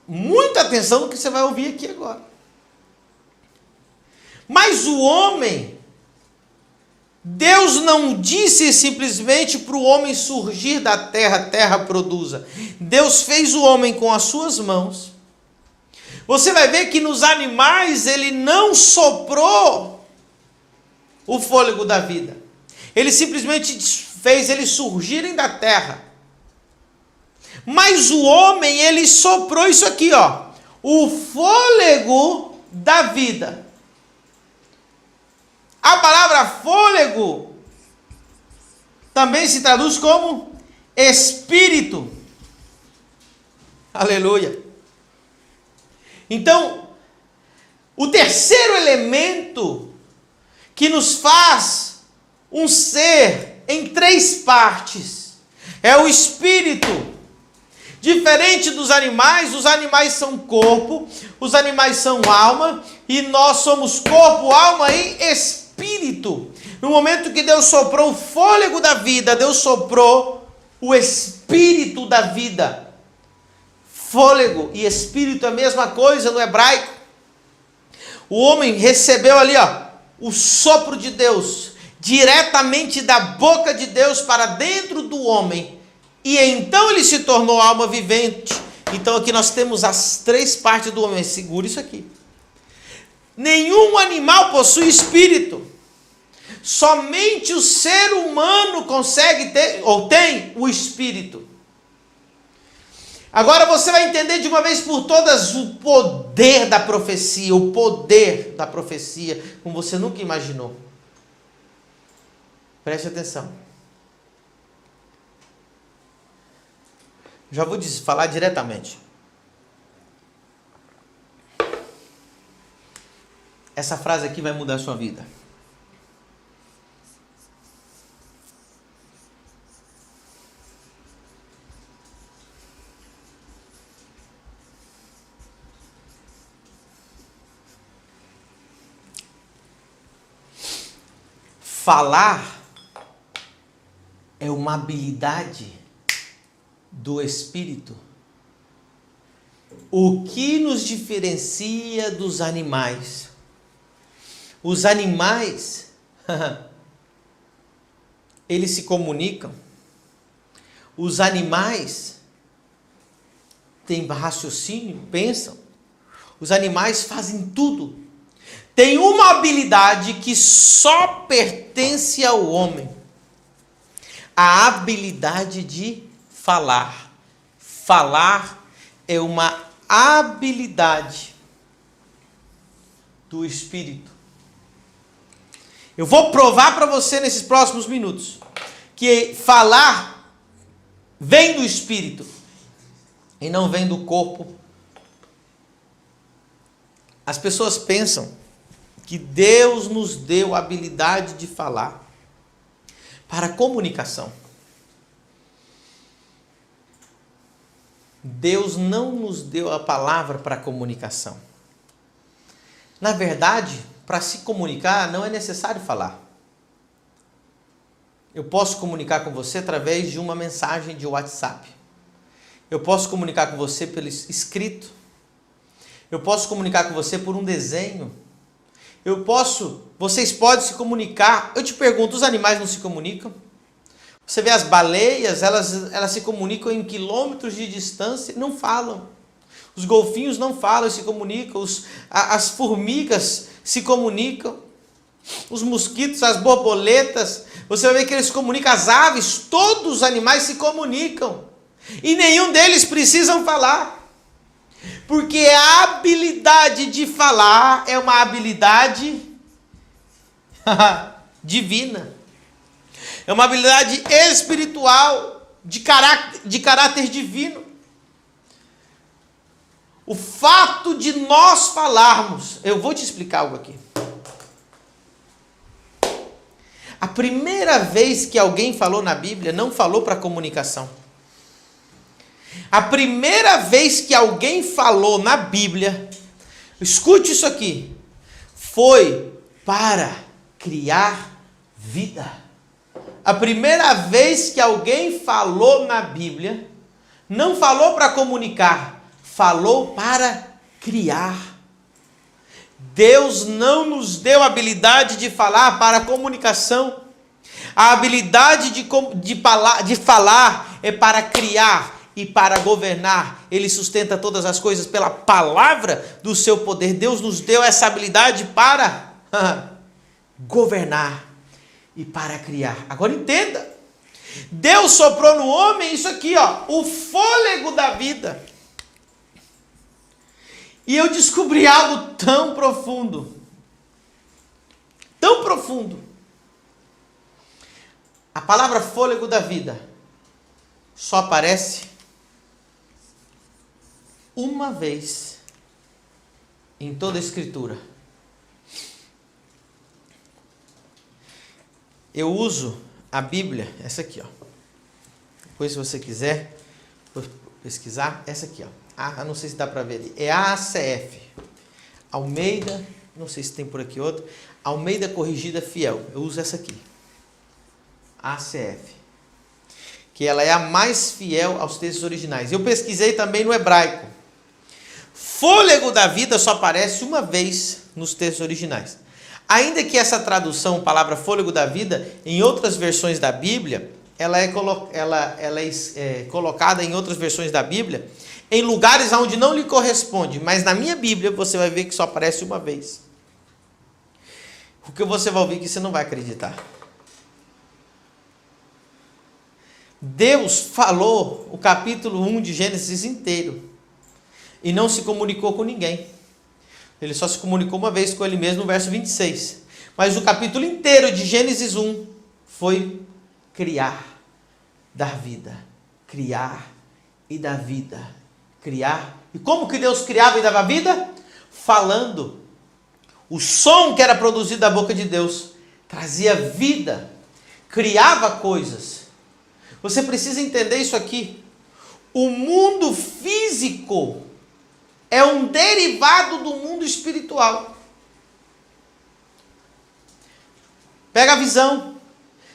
Muita atenção no que você vai ouvir aqui agora. Mas o homem, Deus não disse simplesmente para o homem surgir da terra, a terra produza. Deus fez o homem com as suas mãos. Você vai ver que nos animais ele não soprou o fôlego da vida. Ele simplesmente fez eles surgirem da terra. Mas o homem, ele soprou isso aqui, ó, o fôlego da vida. A palavra fôlego também se traduz como espírito. Aleluia. Então, o terceiro elemento que nos faz um ser em três partes é o espírito. Diferente dos animais, os animais são corpo, os animais são alma, e nós somos corpo, alma e espírito. No momento que Deus soprou o fôlego da vida, Deus soprou o espírito da vida. Fôlego e espírito é a mesma coisa no hebraico. O homem recebeu ali, ó, o sopro de Deus, diretamente da boca de Deus para dentro do homem. E então ele se tornou alma vivente. Então aqui nós temos as três partes do homem. Segura isso aqui. Nenhum animal possui espírito. Somente o ser humano consegue ter, ou tem, o espírito. Agora você vai entender de uma vez por todas o poder da profecia. O poder da profecia, como você nunca imaginou. Preste atenção. Já vou falar diretamente. Essa frase aqui vai mudar a sua vida. Falar é uma habilidade do espírito. O que nos diferencia dos animais? Os animais, eles se comunicam. Os animais têm raciocínio, pensam. Os animais fazem tudo. Tem uma habilidade que só pertence ao homem. A habilidade de falar. Falar é uma habilidade do espírito. Eu vou provar para você nesses próximos minutos que falar vem do espírito e não vem do corpo. As pessoas pensam que Deus nos deu a habilidade de falar para comunicação. Deus não nos deu a palavra para comunicação. Na verdade, para se comunicar não é necessário falar. Eu posso comunicar com você através de uma mensagem de WhatsApp. Eu posso comunicar com você pelo escrito. Eu posso comunicar com você por um desenho. Vocês podem se comunicar. Eu te pergunto, os animais não se comunicam? Você vê as baleias, elas se comunicam em quilômetros de distância, não falam. Os golfinhos não falam, se comunicam. As formigas se comunicam. Os mosquitos, as borboletas, você vai ver que eles se comunicam. As aves, todos os animais se comunicam. E nenhum deles precisam falar. Porque a habilidade de falar é uma habilidade divina. É uma habilidade espiritual, de caráter divino. O fato de nós falarmos, eu vou te explicar algo aqui. A primeira vez que alguém falou na Bíblia, não falou para comunicação. A primeira vez que alguém falou na Bíblia, escute isso aqui, foi para criar vida. A primeira vez que alguém falou na Bíblia, não falou para comunicar, falou para criar. Deus não nos deu a habilidade de falar para a comunicação. A habilidade de falar é para criar e para governar. Ele sustenta todas as coisas pela palavra do seu poder. Deus nos deu essa habilidade para governar e para criar. Agora entenda. Deus soprou no homem isso aqui, ó, o fôlego da vida. E eu descobri algo tão profundo. Tão profundo. A palavra fôlego da vida só aparece uma vez em toda a Escritura. Eu uso a Bíblia, essa aqui, ó. Depois, se você quiser pesquisar, essa aqui, ó. Não sei se dá para ver ali. É a ACF. Almeida, não sei se tem por aqui outro. Almeida Corrigida Fiel. Eu uso essa aqui. ACF. Que ela é a mais fiel aos textos originais. Eu pesquisei também no hebraico. Fôlego da vida só aparece uma vez nos textos originais. Ainda que essa tradução, palavra fôlego da vida, em outras versões da Bíblia, ela é colocada em outras versões da Bíblia em lugares onde não lhe corresponde. Mas na minha Bíblia você vai ver que só aparece uma vez. Porque você vai ouvir que você não vai acreditar. Deus falou o capítulo 1 de Gênesis inteiro. E não se comunicou com ninguém. Ele só se comunicou uma vez com ele mesmo no verso 26. Mas o capítulo inteiro de Gênesis 1 foi criar, dar vida. Criar e dar vida. Criar. E como que Deus criava e dava vida? Falando. O som que era produzido da boca de Deus trazia vida. Criava coisas. Você precisa entender isso aqui. O mundo físico é um derivado do mundo espiritual. Pega a visão.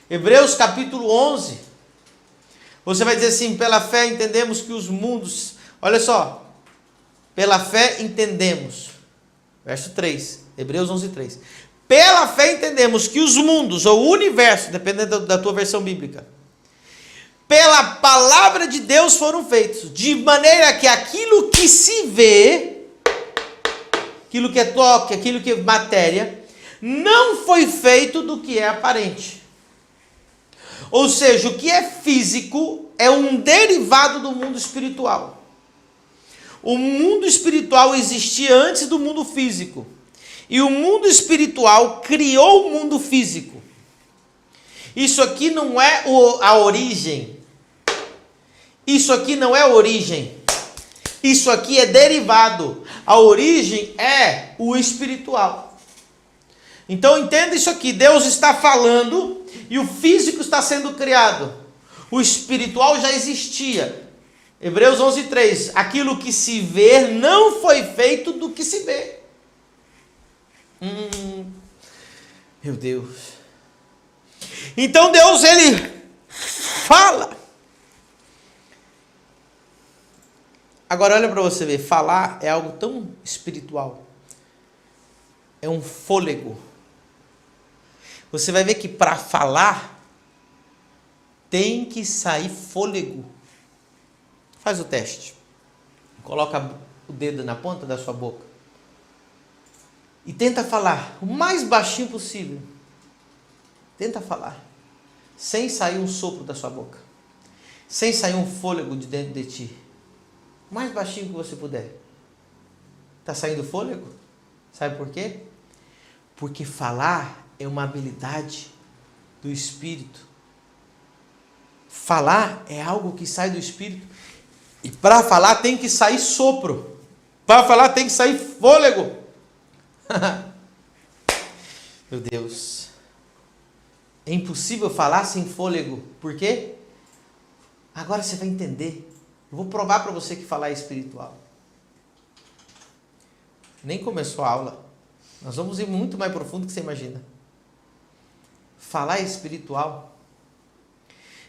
Hebreus capítulo 11. Você vai dizer assim, pela fé entendemos que os mundos... Olha só. Pela fé entendemos. Verso 3. Hebreus 11, 3. Pela fé entendemos que os mundos, ou o universo, dependendo da tua versão bíblica, pela palavra de Deus foram feitos, de maneira que aquilo que se vê, aquilo que é toque, aquilo que é matéria, não foi feito do que é aparente. Ou seja, o que é físico é um derivado do mundo espiritual. O mundo espiritual existia antes do mundo físico. E o mundo espiritual criou o mundo físico. Isso aqui não é a origem. Isso aqui não é a origem. Isso aqui é derivado. A origem é o espiritual. Então entenda isso aqui. Deus está falando e o físico está sendo criado. O espiritual já existia. Hebreus 11, 3. Aquilo que se vê não foi feito do que se vê. Meu Deus. Então Deus, ele fala. Agora olha para você ver. Falar é algo tão espiritual. É um fôlego. Você vai ver que para falar tem que sair fôlego. Faz o teste. Coloca o dedo na ponta da sua boca. E tenta falar o mais baixinho possível. Tenta falar. Sem sair um sopro da sua boca. Sem sair um fôlego de dentro de ti. O mais baixinho que você puder. Está saindo fôlego? Sabe por quê? Porque falar é uma habilidade do Espírito. Falar é algo que sai do Espírito. E para falar tem que sair sopro. Para falar tem que sair fôlego. Meu Deus. É impossível falar sem fôlego. Por quê? Agora você vai entender. Eu vou provar para você que falar é espiritual. Nem começou a aula. Nós vamos ir muito mais profundo do que você imagina. Falar é espiritual.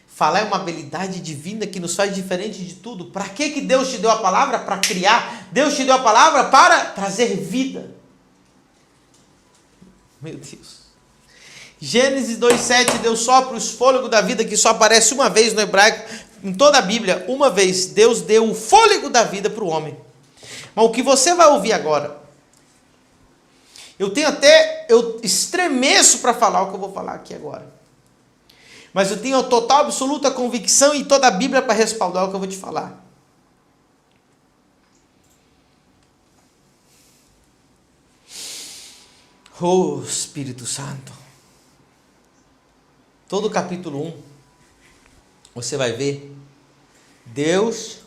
Falar é uma habilidade divina que nos faz diferente de tudo. Para que Deus te deu a palavra? Para criar. Deus te deu a palavra para trazer vida. Meu Deus. Gênesis 2:7, Deus sopra o fôlego da vida, que só aparece uma vez no hebraico, em toda a Bíblia, uma vez. Deus deu o fôlego da vida para o homem. Mas o que você vai ouvir agora, eu estremeço para falar o que eu vou falar aqui agora. Mas eu tenho a total, absoluta convicção e toda a Bíblia para respaldar o que eu vou te falar. Oh, Espírito Santo. Todo o capítulo 1, você vai ver Deus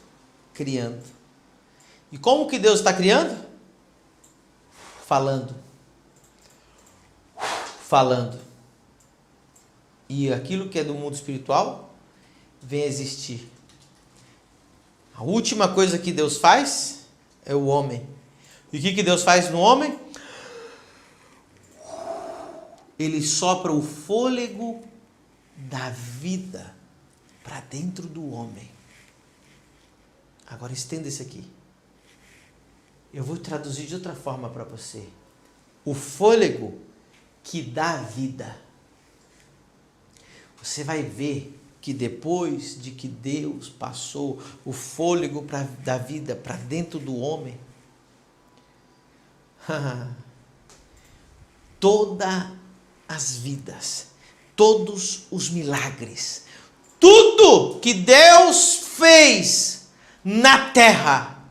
criando. E como que Deus está criando? Falando. E aquilo que é do mundo espiritual vem a existir. A última coisa que Deus faz é o homem. E o que Deus faz no homem? Ele sopra o fôlego da vida para dentro do homem. Agora estenda isso aqui. Eu vou traduzir de outra forma para você. O fôlego que dá vida. Você vai ver que depois de que Deus passou o fôlego da vida para dentro do homem, todas as vidas, todos os milagres, tudo que Deus fez na terra,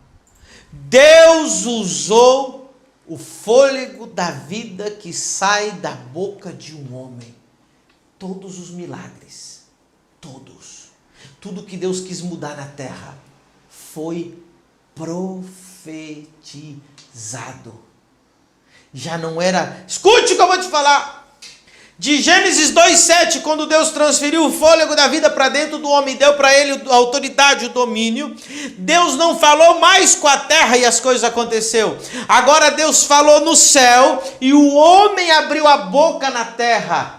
Deus usou o fôlego da vida que sai da boca de um homem. Todos os milagres, todos, tudo que Deus quis mudar na terra foi profetizado. Já não era, escute o que eu vou te falar. De Gênesis 2:7, quando Deus transferiu o fôlego da vida para dentro do homem, deu para ele a autoridade, o domínio, Deus não falou mais com a terra e as coisas aconteceram. Agora Deus falou no céu e o homem abriu a boca na terra.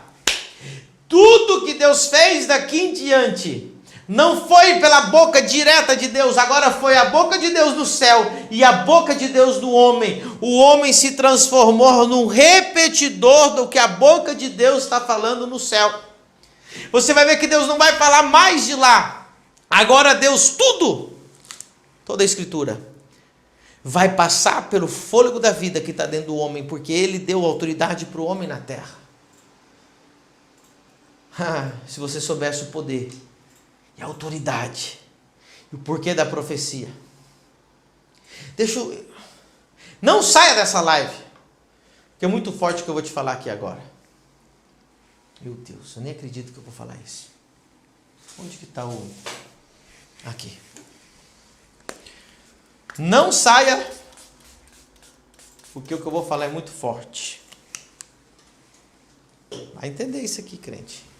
Tudo que Deus fez daqui em diante não foi pela boca direta de Deus, agora foi a boca de Deus no céu e a boca de Deus no homem. O homem se transformou num repetidor do que a boca de Deus está falando no céu. Você vai ver que Deus não vai falar mais de lá. Agora Deus, toda a escritura, vai passar pelo fôlego da vida que está dentro do homem, porque Ele deu autoridade para o homem na terra. Se você soubesse o poder e a autoridade e o porquê da profecia. Não saia dessa live, que é muito forte o que eu vou te falar aqui agora. Meu Deus, eu nem acredito que eu vou falar isso. Onde que está o... Aqui. Não saia, porque o que eu vou falar é muito forte. Vai entender isso aqui, crente.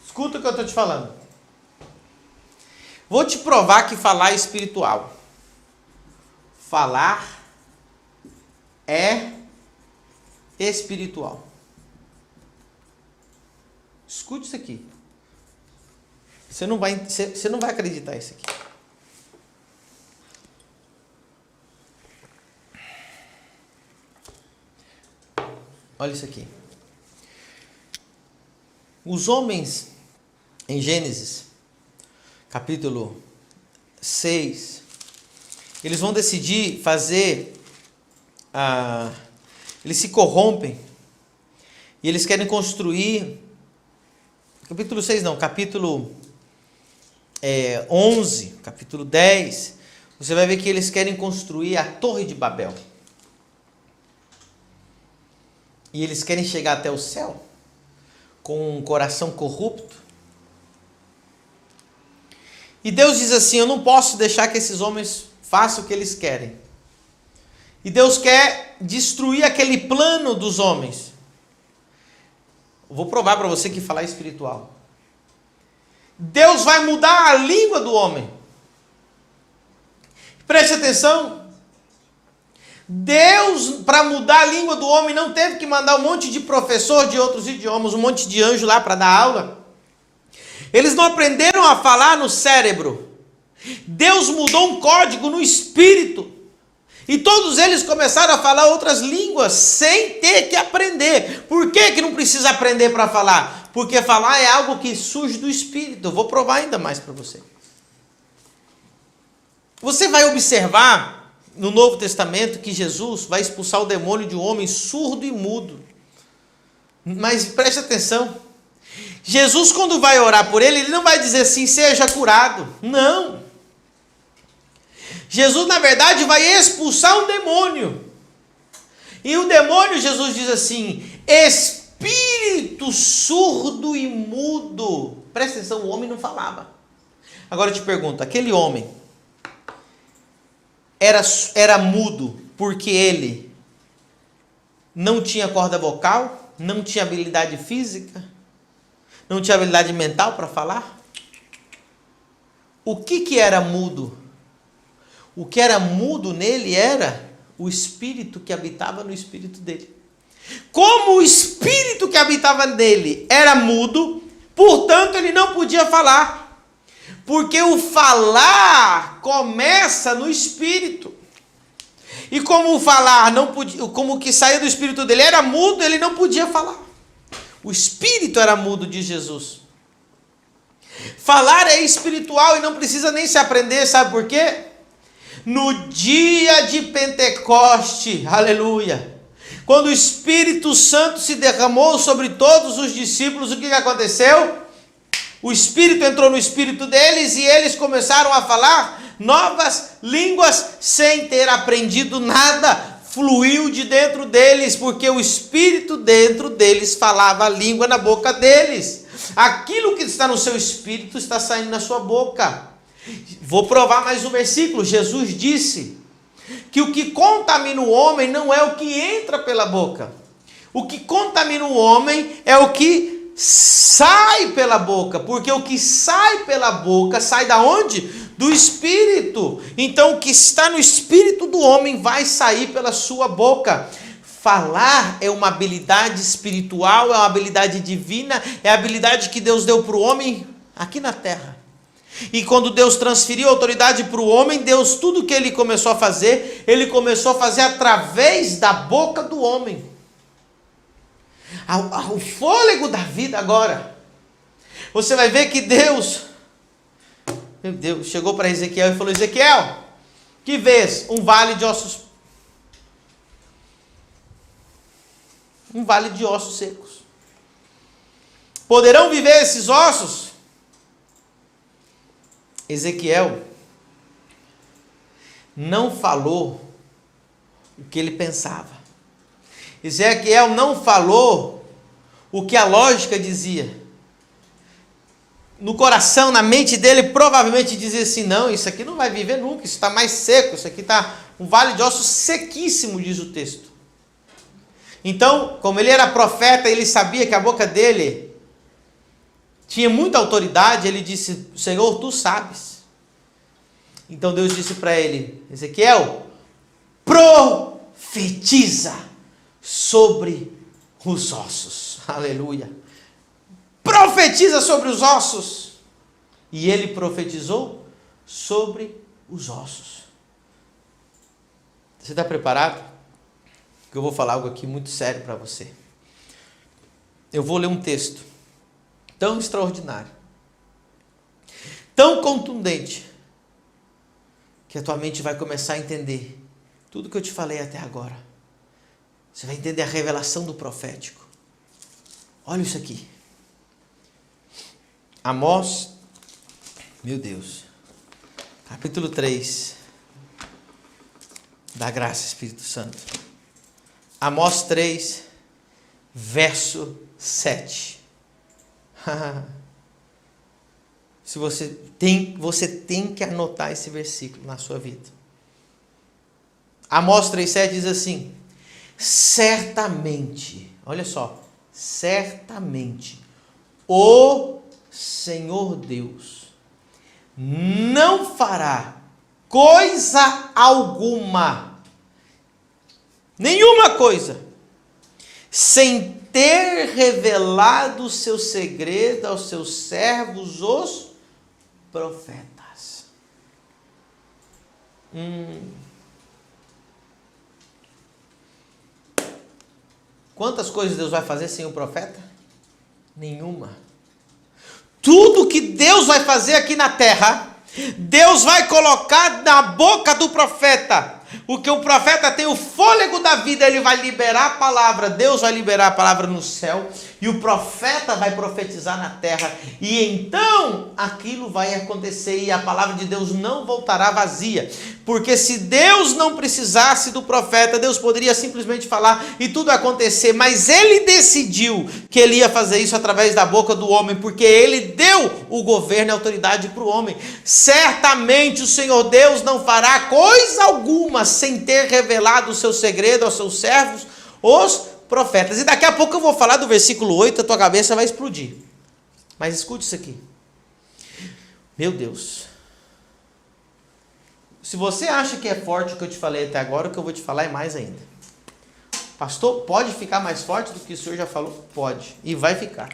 Escuta o que eu estou te falando. Vou te provar que falar é espiritual. Falar é espiritual. Escute isso aqui. Você não vai acreditar isso aqui. Olha isso aqui. Os homens, em Gênesis, capítulo 6, eles vão decidir fazer, eles se corrompem, e eles querem construir, capítulo 6 não, capítulo 11, capítulo 10, você vai ver que eles querem construir a Torre de Babel. E eles querem chegar até o céu com um coração corrupto. E Deus diz assim: eu não posso deixar que esses homens façam o que eles querem. E Deus quer destruir aquele plano dos homens. Eu vou provar para você que falar é espiritual. Deus vai mudar a língua do homem. Preste atenção. Deus, para mudar a língua do homem, não teve que mandar um monte de professor de outros idiomas, um monte de anjo lá para dar aula. Eles não aprenderam a falar no cérebro. Deus mudou um código no espírito. E todos eles começaram a falar outras línguas sem ter que aprender. Por que não precisa aprender para falar? Porque falar é algo que surge do espírito. Eu vou provar ainda mais para você. Você vai observar no Novo Testamento que Jesus vai expulsar o demônio de um homem surdo e mudo. Mas preste atenção. Jesus, quando vai orar por ele, ele não vai dizer assim, seja curado. Não. Jesus, na verdade, vai expulsar um demônio. E o demônio, Jesus diz assim, espírito surdo e mudo. Presta atenção, o homem não falava. Agora eu te pergunto, aquele homem era mudo porque ele não tinha corda vocal, não tinha habilidade física, não tinha habilidade mental para falar? O que era mudo? O que era mudo nele era o espírito que habitava no espírito dele. Como o espírito que habitava nele era mudo, portanto ele não podia falar. Porque o falar começa no espírito. E como o falar não podia, como o que saía do espírito dele era mudo, ele não podia falar. O espírito era mudo de Jesus. Falar é espiritual e não precisa nem se aprender, sabe por quê? No dia de Pentecoste, aleluia, quando o Espírito Santo se derramou sobre todos os discípulos, o que aconteceu? O Espírito entrou no espírito deles e eles começaram a falar novas línguas sem ter aprendido nada. Fluiu de dentro deles, porque o Espírito dentro deles falava a língua na boca deles. Aquilo que está no seu espírito está saindo na sua boca. Vou provar mais um versículo. Jesus disse que o que contamina o homem não é o que entra pela boca. O que contamina o homem é o que sai pela boca. Porque o que sai pela boca sai da onde? Do espírito. Então o que está no espírito do homem vai sair pela sua boca. Falar é uma habilidade espiritual, é uma habilidade divina, é a habilidade que Deus deu para o homem aqui na terra. E quando Deus transferiu a autoridade para o homem, Deus, tudo que ele começou a fazer através da boca do homem. O fôlego da vida agora. Você vai ver que Deus, meu Deus, chegou para Ezequiel e falou, Ezequiel, que vês? Um vale de ossos. Um vale de ossos secos. Poderão viver esses ossos? Ezequiel não falou o que ele pensava. Ezequiel não falou o que a lógica dizia. No coração, na mente dele, provavelmente dizia assim, não, isso aqui não vai viver nunca, isso está mais seco, isso aqui está um vale de ossos sequíssimo, diz o texto. Então, como ele era profeta, ele sabia que a boca dele tinha muita autoridade, ele disse, Senhor, tu sabes. Então Deus disse para ele, Ezequiel, profetiza sobre os ossos. Aleluia. Profetiza sobre os ossos. E ele profetizou sobre os ossos. Você está preparado? Porque eu vou falar algo aqui muito sério para você. Eu vou ler um texto tão extraordinário, tão contundente, que a tua mente vai começar a entender tudo que eu te falei até agora. Você vai entender a revelação do profético. Olha isso aqui. Amós, meu Deus, capítulo 3, da graça, Espírito Santo. Amós 3, verso 7. Se você tem que anotar esse versículo na sua vida. Amós 3,7 diz assim, certamente, olha só, certamente, o Senhor Deus não fará coisa alguma, nenhuma coisa, sem ter revelado o seu segredo aos seus servos, os profetas. Quantas coisas Deus vai fazer sem o profeta? Nenhuma. Tudo que Deus vai fazer aqui na terra, Deus vai colocar na boca do profeta. O que o profeta tem o fôlego da vida, ele vai liberar a palavra. Deus vai liberar a palavra no céu e o profeta vai profetizar na terra. E então aquilo vai acontecer e a palavra de Deus não voltará vazia. Porque se Deus não precisasse do profeta, Deus poderia simplesmente falar e tudo acontecer. Mas ele decidiu que ele ia fazer isso através da boca do homem, porque ele deu o governo e a autoridade para o homem. Certamente o Senhor Deus não fará coisa alguma sem ter revelado o seu segredo aos seus servos, os profetas. E daqui a pouco eu vou falar do versículo 8, a tua cabeça vai explodir. Mas escute isso aqui. Meu Deus. Se você acha que é forte o que eu te falei até agora, o que eu vou te falar é mais ainda. Pastor, pode ficar mais forte do que o senhor já falou? Pode. E vai ficar.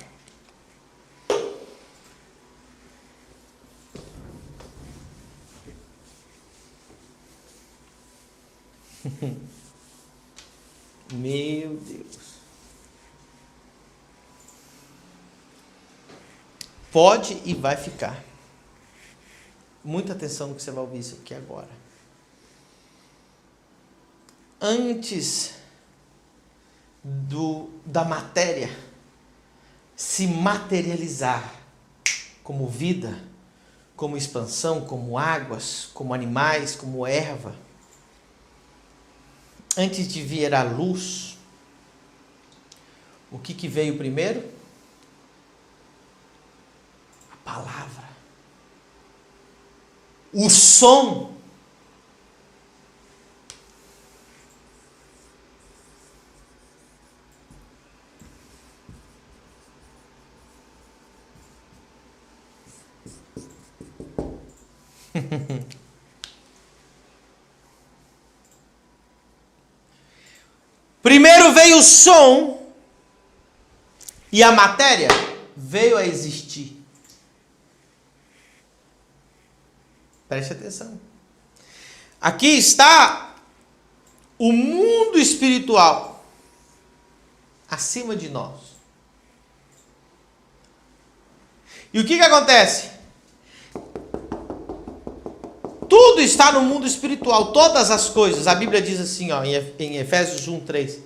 Meu Deus. Pode e vai ficar. Muita atenção no que você vai ouvir isso aqui agora. Antes da matéria se materializar como vida, como expansão, como águas, como animais, como erva, antes de vir a luz, o que veio primeiro? A palavra. O som. Primeiro veio o som e a matéria veio a existir. Preste atenção. Aqui está o mundo espiritual acima de nós. E o que acontece? Tudo está no mundo espiritual, todas as coisas. A Bíblia diz assim, ó, em Efésios 1:3.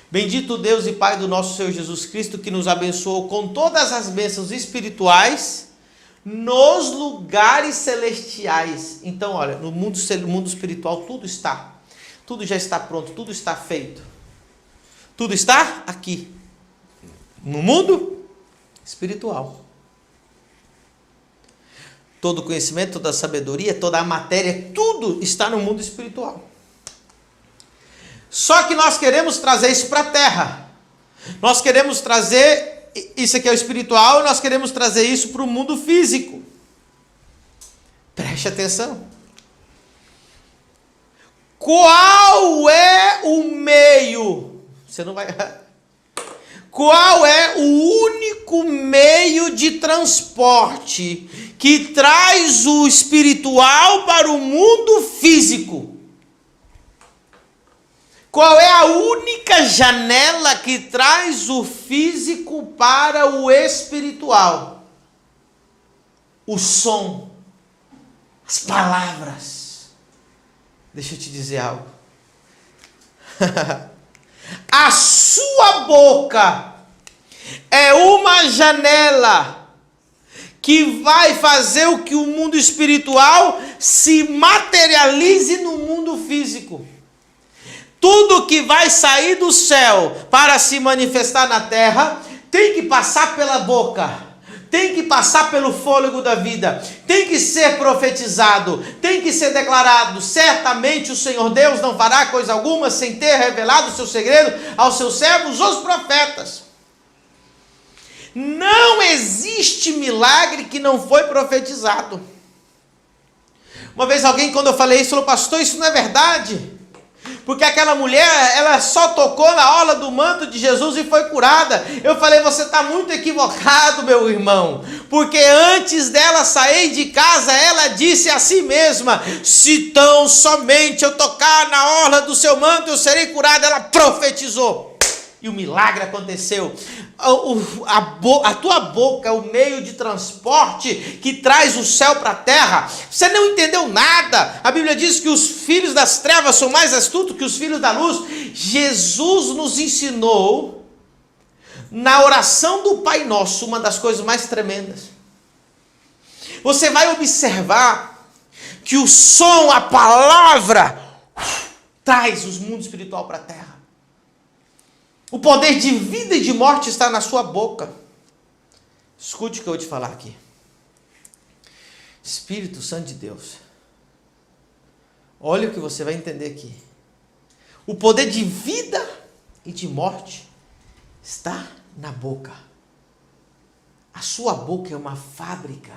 Bendito Deus e Pai do nosso Senhor Jesus Cristo, que nos abençoou com todas as bênçãos espirituais nos lugares celestiais. Então, olha, no mundo espiritual tudo está. Tudo já está pronto, tudo está feito. Tudo está aqui. No mundo espiritual. Todo conhecimento, toda a sabedoria, toda a matéria, tudo está no mundo espiritual. Só que nós queremos trazer isso para a terra. Nós queremos trazer, isso aqui é o espiritual, e nós queremos trazer isso para o mundo físico. Preste atenção. Qual é o meio? Você não vai... Qual é o único meio de transporte que traz o espiritual para o mundo físico? Qual é a única janela que traz o físico para o espiritual? O som, as palavras. Deixa eu te dizer algo. A sua boca é uma janela que vai fazer o que o mundo espiritual se materialize no mundo físico. Tudo que vai sair do céu para se manifestar na terra tem que passar pela boca, tem que passar pelo fôlego da vida, tem que ser profetizado, tem que ser declarado. Certamente o Senhor Deus não fará coisa alguma sem ter revelado o seu segredo aos seus servos, os profetas. Não existe milagre que não foi profetizado. Uma vez alguém, quando eu falei isso, falou: pastor, isso não é verdade. Porque aquela mulher, ela só tocou na orla do manto de Jesus e foi curada. Eu falei: você está muito equivocado, meu irmão. Porque antes dela sair de casa, ela disse a si mesma: se tão somente eu tocar na orla do seu manto, eu serei curada. Ela profetizou. E o milagre aconteceu. A tua boca é o meio de transporte que traz o céu para a terra. Você não entendeu nada. A Bíblia diz que os filhos das trevas são mais astutos que os filhos da luz. Jesus nos ensinou, na oração do Pai Nosso, uma das coisas mais tremendas. Você vai observar que o som, a palavra, traz o mundo espiritual para a terra. O poder de vida e de morte está na sua boca. Escute o que eu vou te falar aqui. Espírito Santo de Deus. Olha o que você vai entender aqui. O poder de vida e de morte está na boca. A sua boca é uma fábrica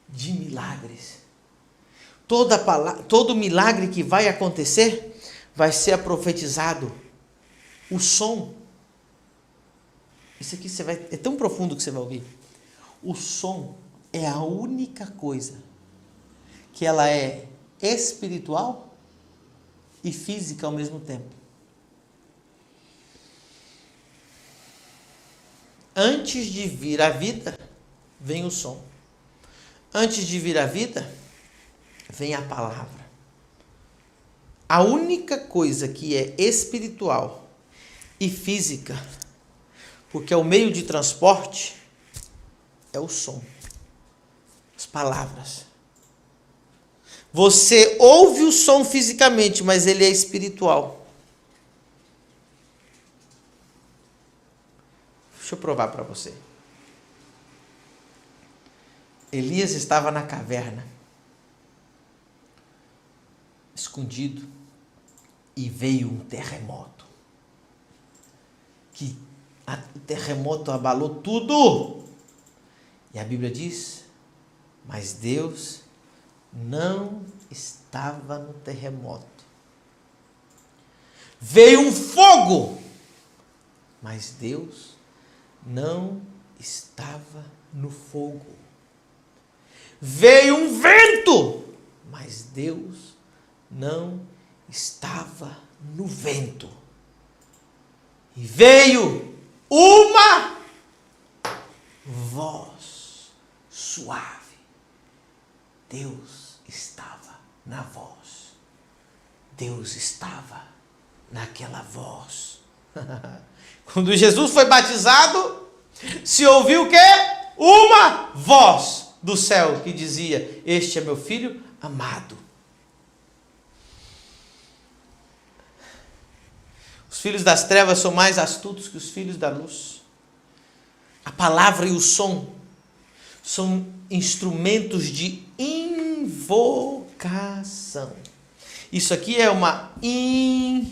de milagres. Todo milagre que vai acontecer vai ser profetizado. O som. Isso aqui é tão profundo que você vai ouvir. O som é a única coisa que ela é espiritual e física ao mesmo tempo. Antes de vir a vida, vem o som. Antes de vir a vida, vem a palavra. A única coisa que é espiritual e física, porque é o meio de transporte, é o som, as palavras. Você ouve o som fisicamente, mas ele é espiritual. Deixa eu provar para você. Elias estava na caverna, escondido, e veio um terremoto. O terremoto abalou tudo. E a Bíblia diz: mas Deus não estava no terremoto. Veio um fogo, mas Deus não estava no fogo. Veio um vento, mas Deus não estava no vento. E veio uma voz suave. Deus estava na voz. Deus estava naquela voz. Quando Jesus foi batizado, se ouviu o quê? Uma voz do céu que dizia: este é meu filho amado. Os filhos das trevas são mais astutos que os filhos da luz. A palavra e o som são instrumentos de invocação. Isso aqui é uma invocação.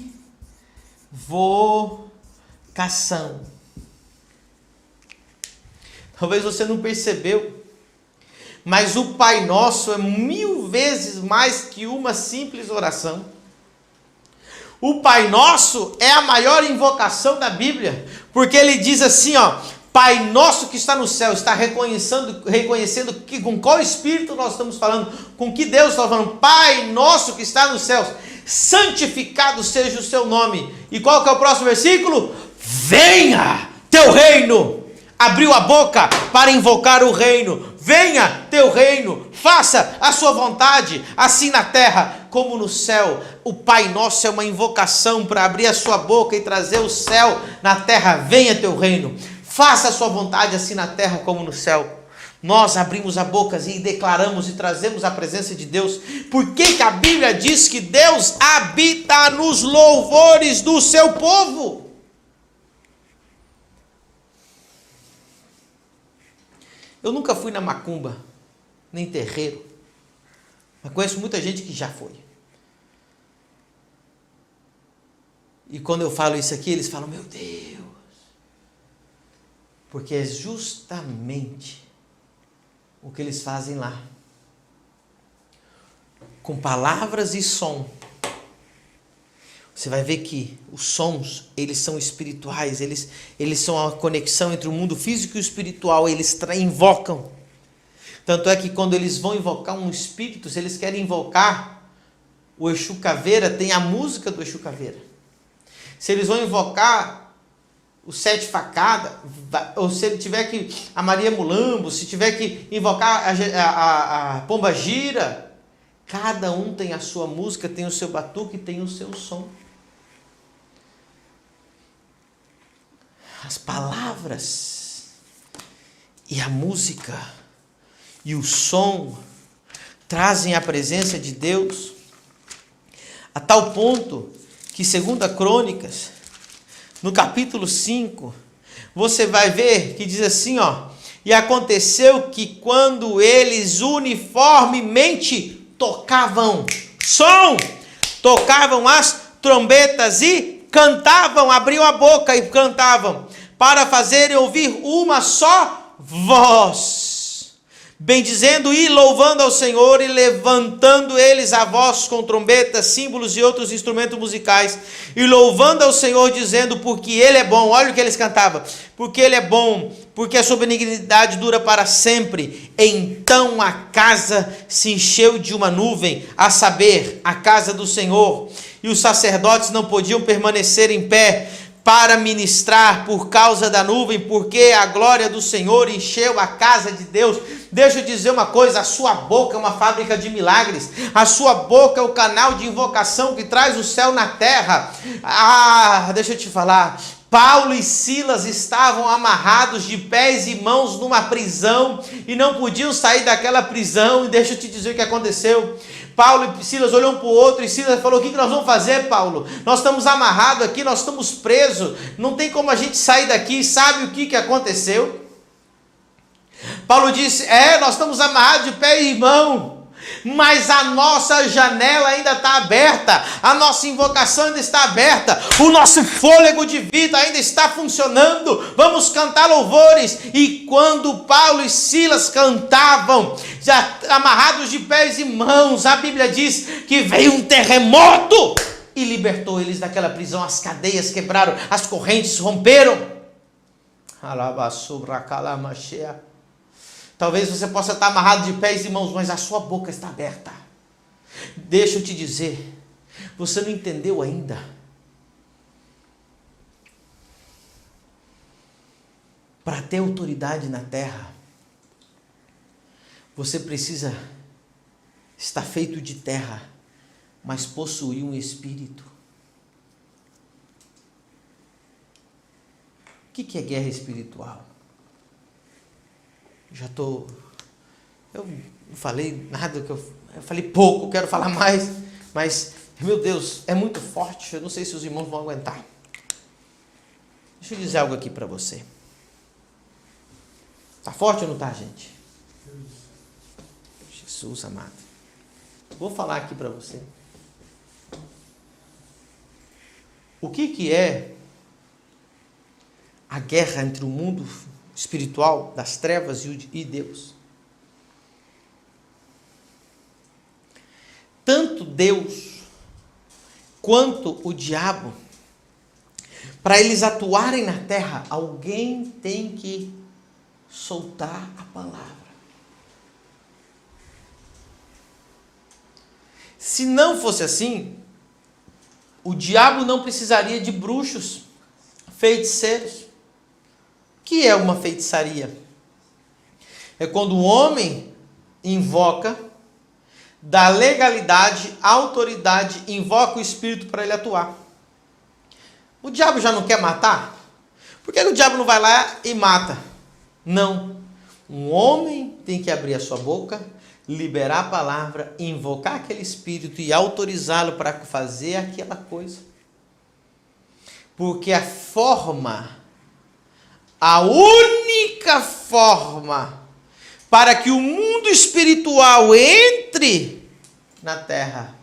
Talvez você não percebeu, mas o Pai Nosso é 1000 vezes mais que uma simples oração. O Pai Nosso é a maior invocação da Bíblia, porque ele diz assim, Pai Nosso que está no céu, está reconhecendo que, com qual Espírito nós estamos falando, com que Deus está falando. Pai Nosso que está nos céus, santificado seja o seu nome. E qual que é o próximo versículo? Venha teu reino. Abriu a boca para invocar o reino. Venha teu reino, faça a sua vontade, assim na terra como no céu. O Pai Nosso é uma invocação para abrir a sua boca e trazer o céu na terra. Venha teu reino, faça a sua vontade, assim na terra como no céu. Nós abrimos a boca e declaramos e trazemos a presença de Deus. Por que a Bíblia diz que Deus habita nos louvores do seu povo? Eu nunca fui na macumba, nem terreiro, mas conheço muita gente que já foi. E quando eu falo isso aqui, eles falam: meu Deus, porque é justamente o que eles fazem lá. com palavras e som, você vai ver que os sons, eles são espirituais, eles são a conexão entre o mundo físico e o espiritual, eles invocam. Tanto é que quando eles vão invocar um espírito, se eles querem invocar o Exu Caveira, tem a música do Exu Caveira. Se eles vão invocar o Sete Facada, ou se ele tiver que, a Maria Mulambo, se tiver que invocar a Pomba Gira, cada um tem a sua música, tem o seu batuque, tem o seu som. As palavras e a música e o som trazem a presença de Deus a tal ponto que, segundo a Crônicas, no capítulo 5, você vai ver que diz assim, ó: e aconteceu que quando eles uniformemente tocavam som, tocavam as trombetas e cantavam, abriam a boca e cantavam, para fazerem ouvir uma só voz, bendizendo e louvando ao Senhor, e levantando eles a voz com trombetas, símbolos e outros instrumentos musicais, e louvando ao Senhor, dizendo: porque Ele é bom. Olha o que eles cantavam: porque Ele é bom, porque a sua benignidade dura para sempre. Então a casa se encheu de uma nuvem, a saber, a casa do Senhor, e os sacerdotes não podiam permanecer em pé para ministrar por causa da nuvem, porque a glória do Senhor encheu a casa de Deus. Deixa eu dizer uma coisa: a sua boca é uma fábrica de milagres, a sua boca é o canal de invocação que traz o céu na terra. Deixa eu te falar, Paulo e Silas estavam amarrados de pés e mãos numa prisão e não podiam sair daquela prisão. E deixa eu te dizer o que aconteceu. Paulo e Silas olham um para o outro, e Silas falou: o que nós vamos fazer, Paulo? Nós estamos amarrados aqui, nós estamos presos, não tem como a gente sair daqui. Sabe o que aconteceu? Paulo disse: nós estamos amarrados de pé e mão, mas a nossa janela ainda está aberta, a nossa invocação ainda está aberta, o nosso fôlego de vida ainda está funcionando, vamos cantar louvores. E quando Paulo e Silas cantavam, já amarrados de pés e mãos, a Bíblia diz que veio um terremoto e libertou eles daquela prisão, as cadeias quebraram, as correntes romperam. Talvez você possa estar amarrado de pés e mãos, mas a sua boca está aberta. Deixa eu te dizer, você não entendeu ainda. Para ter autoridade na terra, você precisa estar feito de terra, mas possuir um espírito. O que é guerra espiritual? Eu não falei nada, eu falei pouco, quero falar mais, mas, meu Deus, é muito forte, eu não sei se os irmãos vão aguentar. Deixa eu dizer algo aqui para você. Tá forte ou não tá, gente? Jesus amado. Vou falar aqui para você. O que é a guerra entre o mundo espiritual das trevas e Deus? Tanto Deus quanto o diabo, para eles atuarem na terra, alguém tem que soltar a palavra. Se não fosse assim, o diabo não precisaria de bruxos, feiticeiros. O que é uma feitiçaria? É quando o homem invoca, dá legalidade, autoridade, invoca o espírito para ele atuar. O diabo já não quer matar? Por que o diabo não vai lá e mata? Não. Um homem tem que abrir a sua boca, liberar a palavra, invocar aquele espírito e autorizá-lo para fazer aquela coisa. Porque a única forma para que o mundo espiritual entre na terra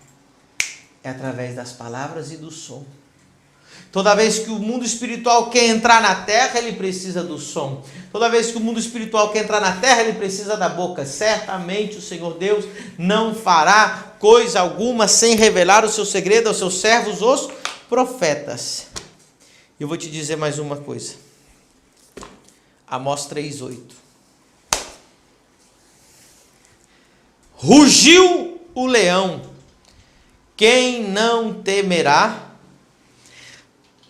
é através das palavras e do som. Toda vez que o mundo espiritual quer entrar na terra, ele precisa do som. Toda vez que o mundo espiritual quer entrar na terra, ele precisa da boca. Certamente o Senhor Deus não fará coisa alguma sem revelar o seu segredo aos seus servos, os profetas. Eu vou te dizer mais uma coisa. Amós 3:8. Rugiu o leão, quem não temerá?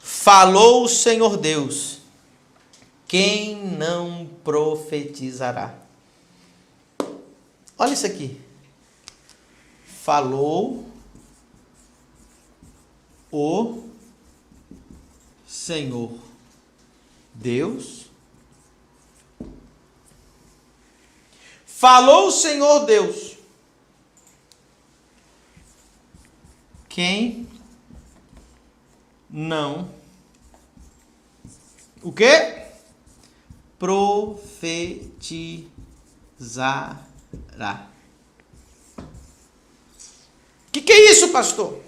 Falou o Senhor Deus, quem não profetizará? Olha isso aqui. Falou o Senhor Deus. Falou o Senhor Deus. Quem não o quê? Profetizará. Que é isso, pastor?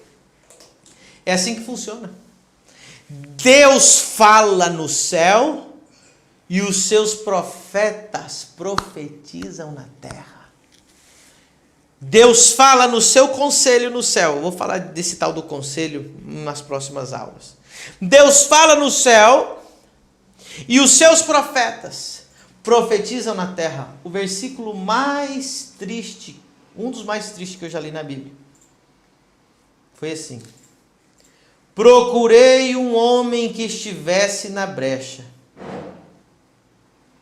É assim que funciona. Deus fala no céu e os seus profetas profetizam na terra. Deus fala no seu conselho no céu. Eu vou falar desse tal do conselho nas próximas aulas. Deus fala no céu e os seus profetas profetizam na terra. O versículo mais triste, um dos mais tristes que eu já li na Bíblia, foi assim: procurei um homem que estivesse na brecha,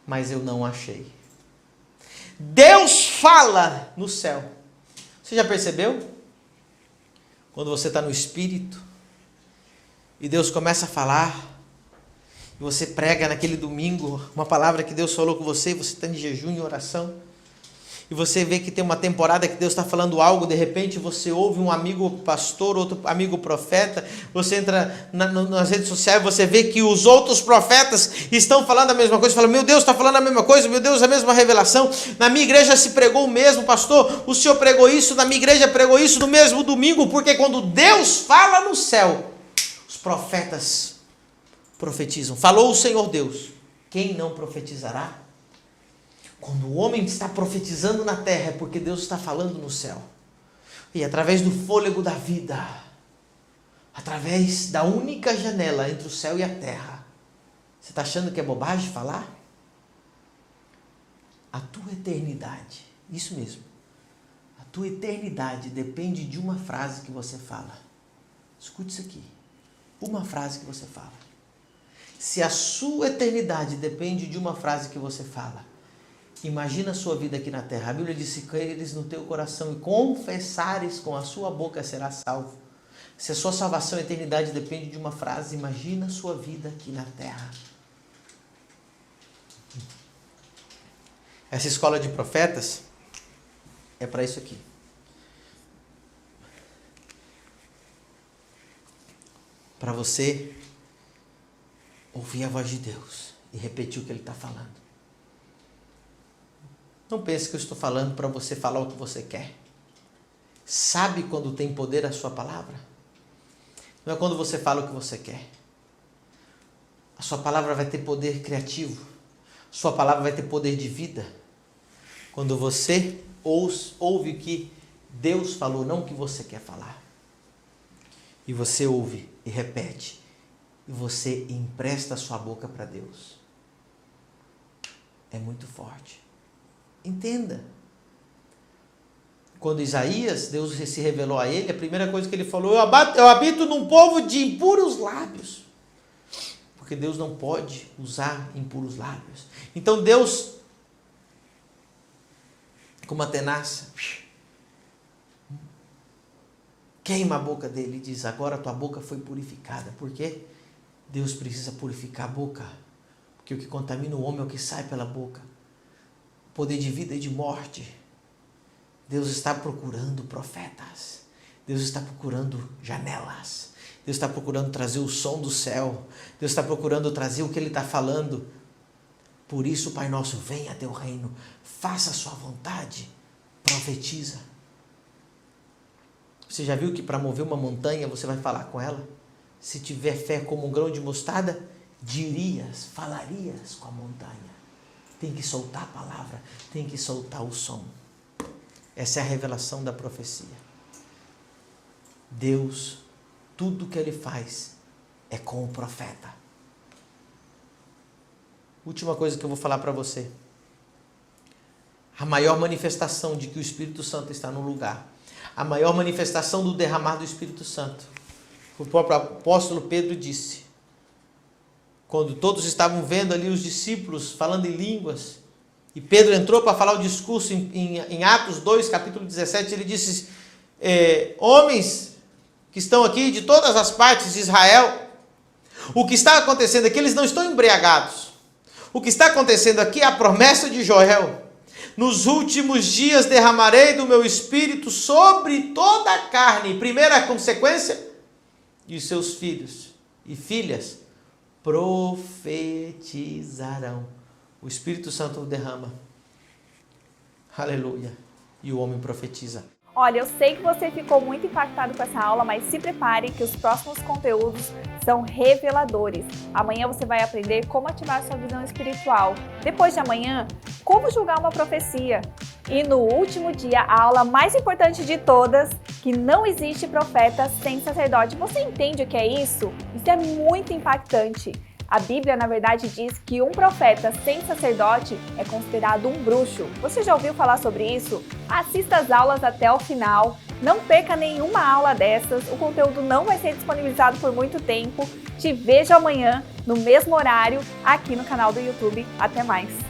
mas eu não achei. Deus fala no céu. Você já percebeu? Quando você está no Espírito e Deus começa a falar, e você prega naquele domingo uma palavra que Deus falou com você, você está em jejum e oração, e você vê que tem uma temporada que Deus está falando algo, de repente você ouve um amigo pastor, outro amigo profeta, você entra nas redes sociais, você vê que os outros profetas estão falando a mesma coisa, você fala, meu Deus, está falando a mesma coisa, meu Deus, a mesma revelação, na minha igreja se pregou o mesmo, pastor, o senhor pregou isso, na minha igreja pregou isso no mesmo domingo, porque quando Deus fala no céu, os profetas profetizam. Falou o Senhor Deus, quem não profetizará? Quando o homem está profetizando na terra, é porque Deus está falando no céu. E através do fôlego da vida, através da única janela entre o céu e a terra, você está achando que é bobagem falar? A tua eternidade, isso mesmo, a tua eternidade depende de uma frase que você fala. Escute isso aqui, uma frase que você fala. Se a sua eternidade depende de uma frase que você fala, imagina a sua vida aqui na terra. A Bíblia diz: se creres no teu coração e confessares com a sua boca, serás salvo. Se a sua salvação e eternidade depende de uma frase, imagina a sua vida aqui na terra. Essa escola de profetas é para isso aqui. Para você ouvir a voz de Deus e repetir o que Ele está falando. Não pense que eu estou falando para você falar o que você quer. Sabe quando tem poder a sua palavra? Não é quando você fala o que você quer. A sua palavra vai ter poder criativo. Sua palavra vai ter poder de vida. Quando você ouve o que Deus falou, não o que você quer falar. E você ouve e repete. E você empresta a sua boca para Deus. É muito forte. Entenda. Quando Isaías, Deus se revelou a ele, a primeira coisa que ele falou: eu habito num povo de impuros lábios. Porque Deus não pode usar impuros lábios. Então Deus, com uma tenaça, queima a boca dele e diz: agora a tua boca foi purificada. Por quê? Deus precisa purificar a boca. Porque o que contamina o homem é o que sai pela boca. Poder de vida e de morte. Deus está procurando profetas. Deus está procurando janelas. Deus está procurando trazer o som do céu. Deus está procurando trazer o que Ele está falando. Por isso, Pai nosso, venha a teu reino. Faça a sua vontade. Profetiza. Você já viu que para mover uma montanha você vai falar com ela? Se tiver fé como um grão de mostarda, falarias com a montanha. Tem que soltar a palavra, tem que soltar o som. Essa é a revelação da profecia. Deus, tudo que Ele faz é com o profeta. Última coisa que eu vou falar para você. A maior manifestação de que o Espírito Santo está no lugar, a maior manifestação do derramar do Espírito Santo, o próprio apóstolo Pedro disse, quando todos estavam vendo ali os discípulos falando em línguas, e Pedro entrou para falar o discurso em Atos 2, capítulo 17, ele disse, homens que estão aqui de todas as partes de Israel, o que está acontecendo aqui, eles não estão embriagados. O que está acontecendo aqui é a promessa de Joel. Nos últimos dias derramarei do meu espírito sobre toda a carne. Primeira consequência, e os seus filhos e filhas profetizarão. O Espírito Santo derrama. Aleluia. E o homem profetiza. Olha, eu sei que você ficou muito impactado com essa aula, mas se prepare que os próximos conteúdos são reveladores. Amanhã você vai aprender como ativar sua visão espiritual. Depois de amanhã, como julgar uma profecia. E no último dia, a aula mais importante de todas, que não existe profeta sem sacerdote. Você entende o que é isso? Isso é muito impactante. A Bíblia, na verdade, diz que um profeta sem sacerdote é considerado um bruxo. Você já ouviu falar sobre isso? Assista as aulas até o final. Não perca nenhuma aula dessas. O conteúdo não vai ser disponibilizado por muito tempo. Te vejo amanhã, no mesmo horário, aqui no canal do YouTube. Até mais!